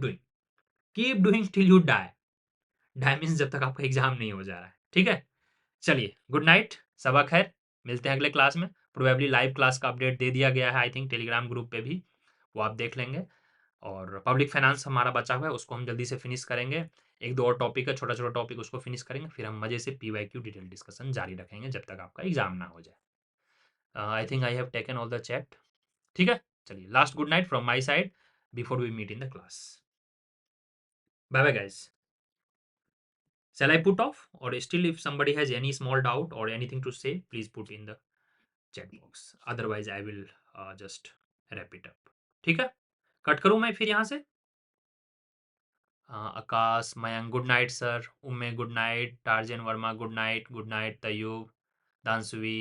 doing till you die. Die means जब तक आपका एग्ज़ाम नहीं हो जा रहा है। ठीक है? चलिए, गुड नाइट, सबा खैर। मिलते हैं अगले क्लास में। प्रोबेबली लाइव क्लास का अपडेट दे दिया गया है आई थिंक टेलीग्राम ग्रुप पे भी, वो आप देख लेंगे। और पब्लिक फाइनेंस हमारा बचा हुआ है, उसको हम जल्दी से फिनिश करेंगे। 1-2 और टॉपिक है, छोटा-छोटा टॉपिक, उसको फिनिश करेंगे, फिर हम मज़े से पीवाईक्यू डिटेल डिस्कशन जारी रखेंगे जब तक आपका एग्ज़ाम ना हो जाए। I think I have taken all the chat. ठीक है? चलिए, last good night from my side before we meet in the class. Bye bye guys. Shall I put off? Or still, if somebody has any small doubt or anything to say, please put in the chat box. Otherwise, I will just wrap it up. ठीक है? Cut करूँ मैं फिर यहाँ से? Akash, Mayank, good night sir. Umme, good night. Tarzan Verma, good night. तयूब, दानसुवी।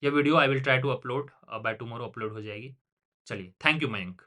ये video I will try to upload, by tomorrow upload हो जाएगी। चलिए, थैंक यू मयंक।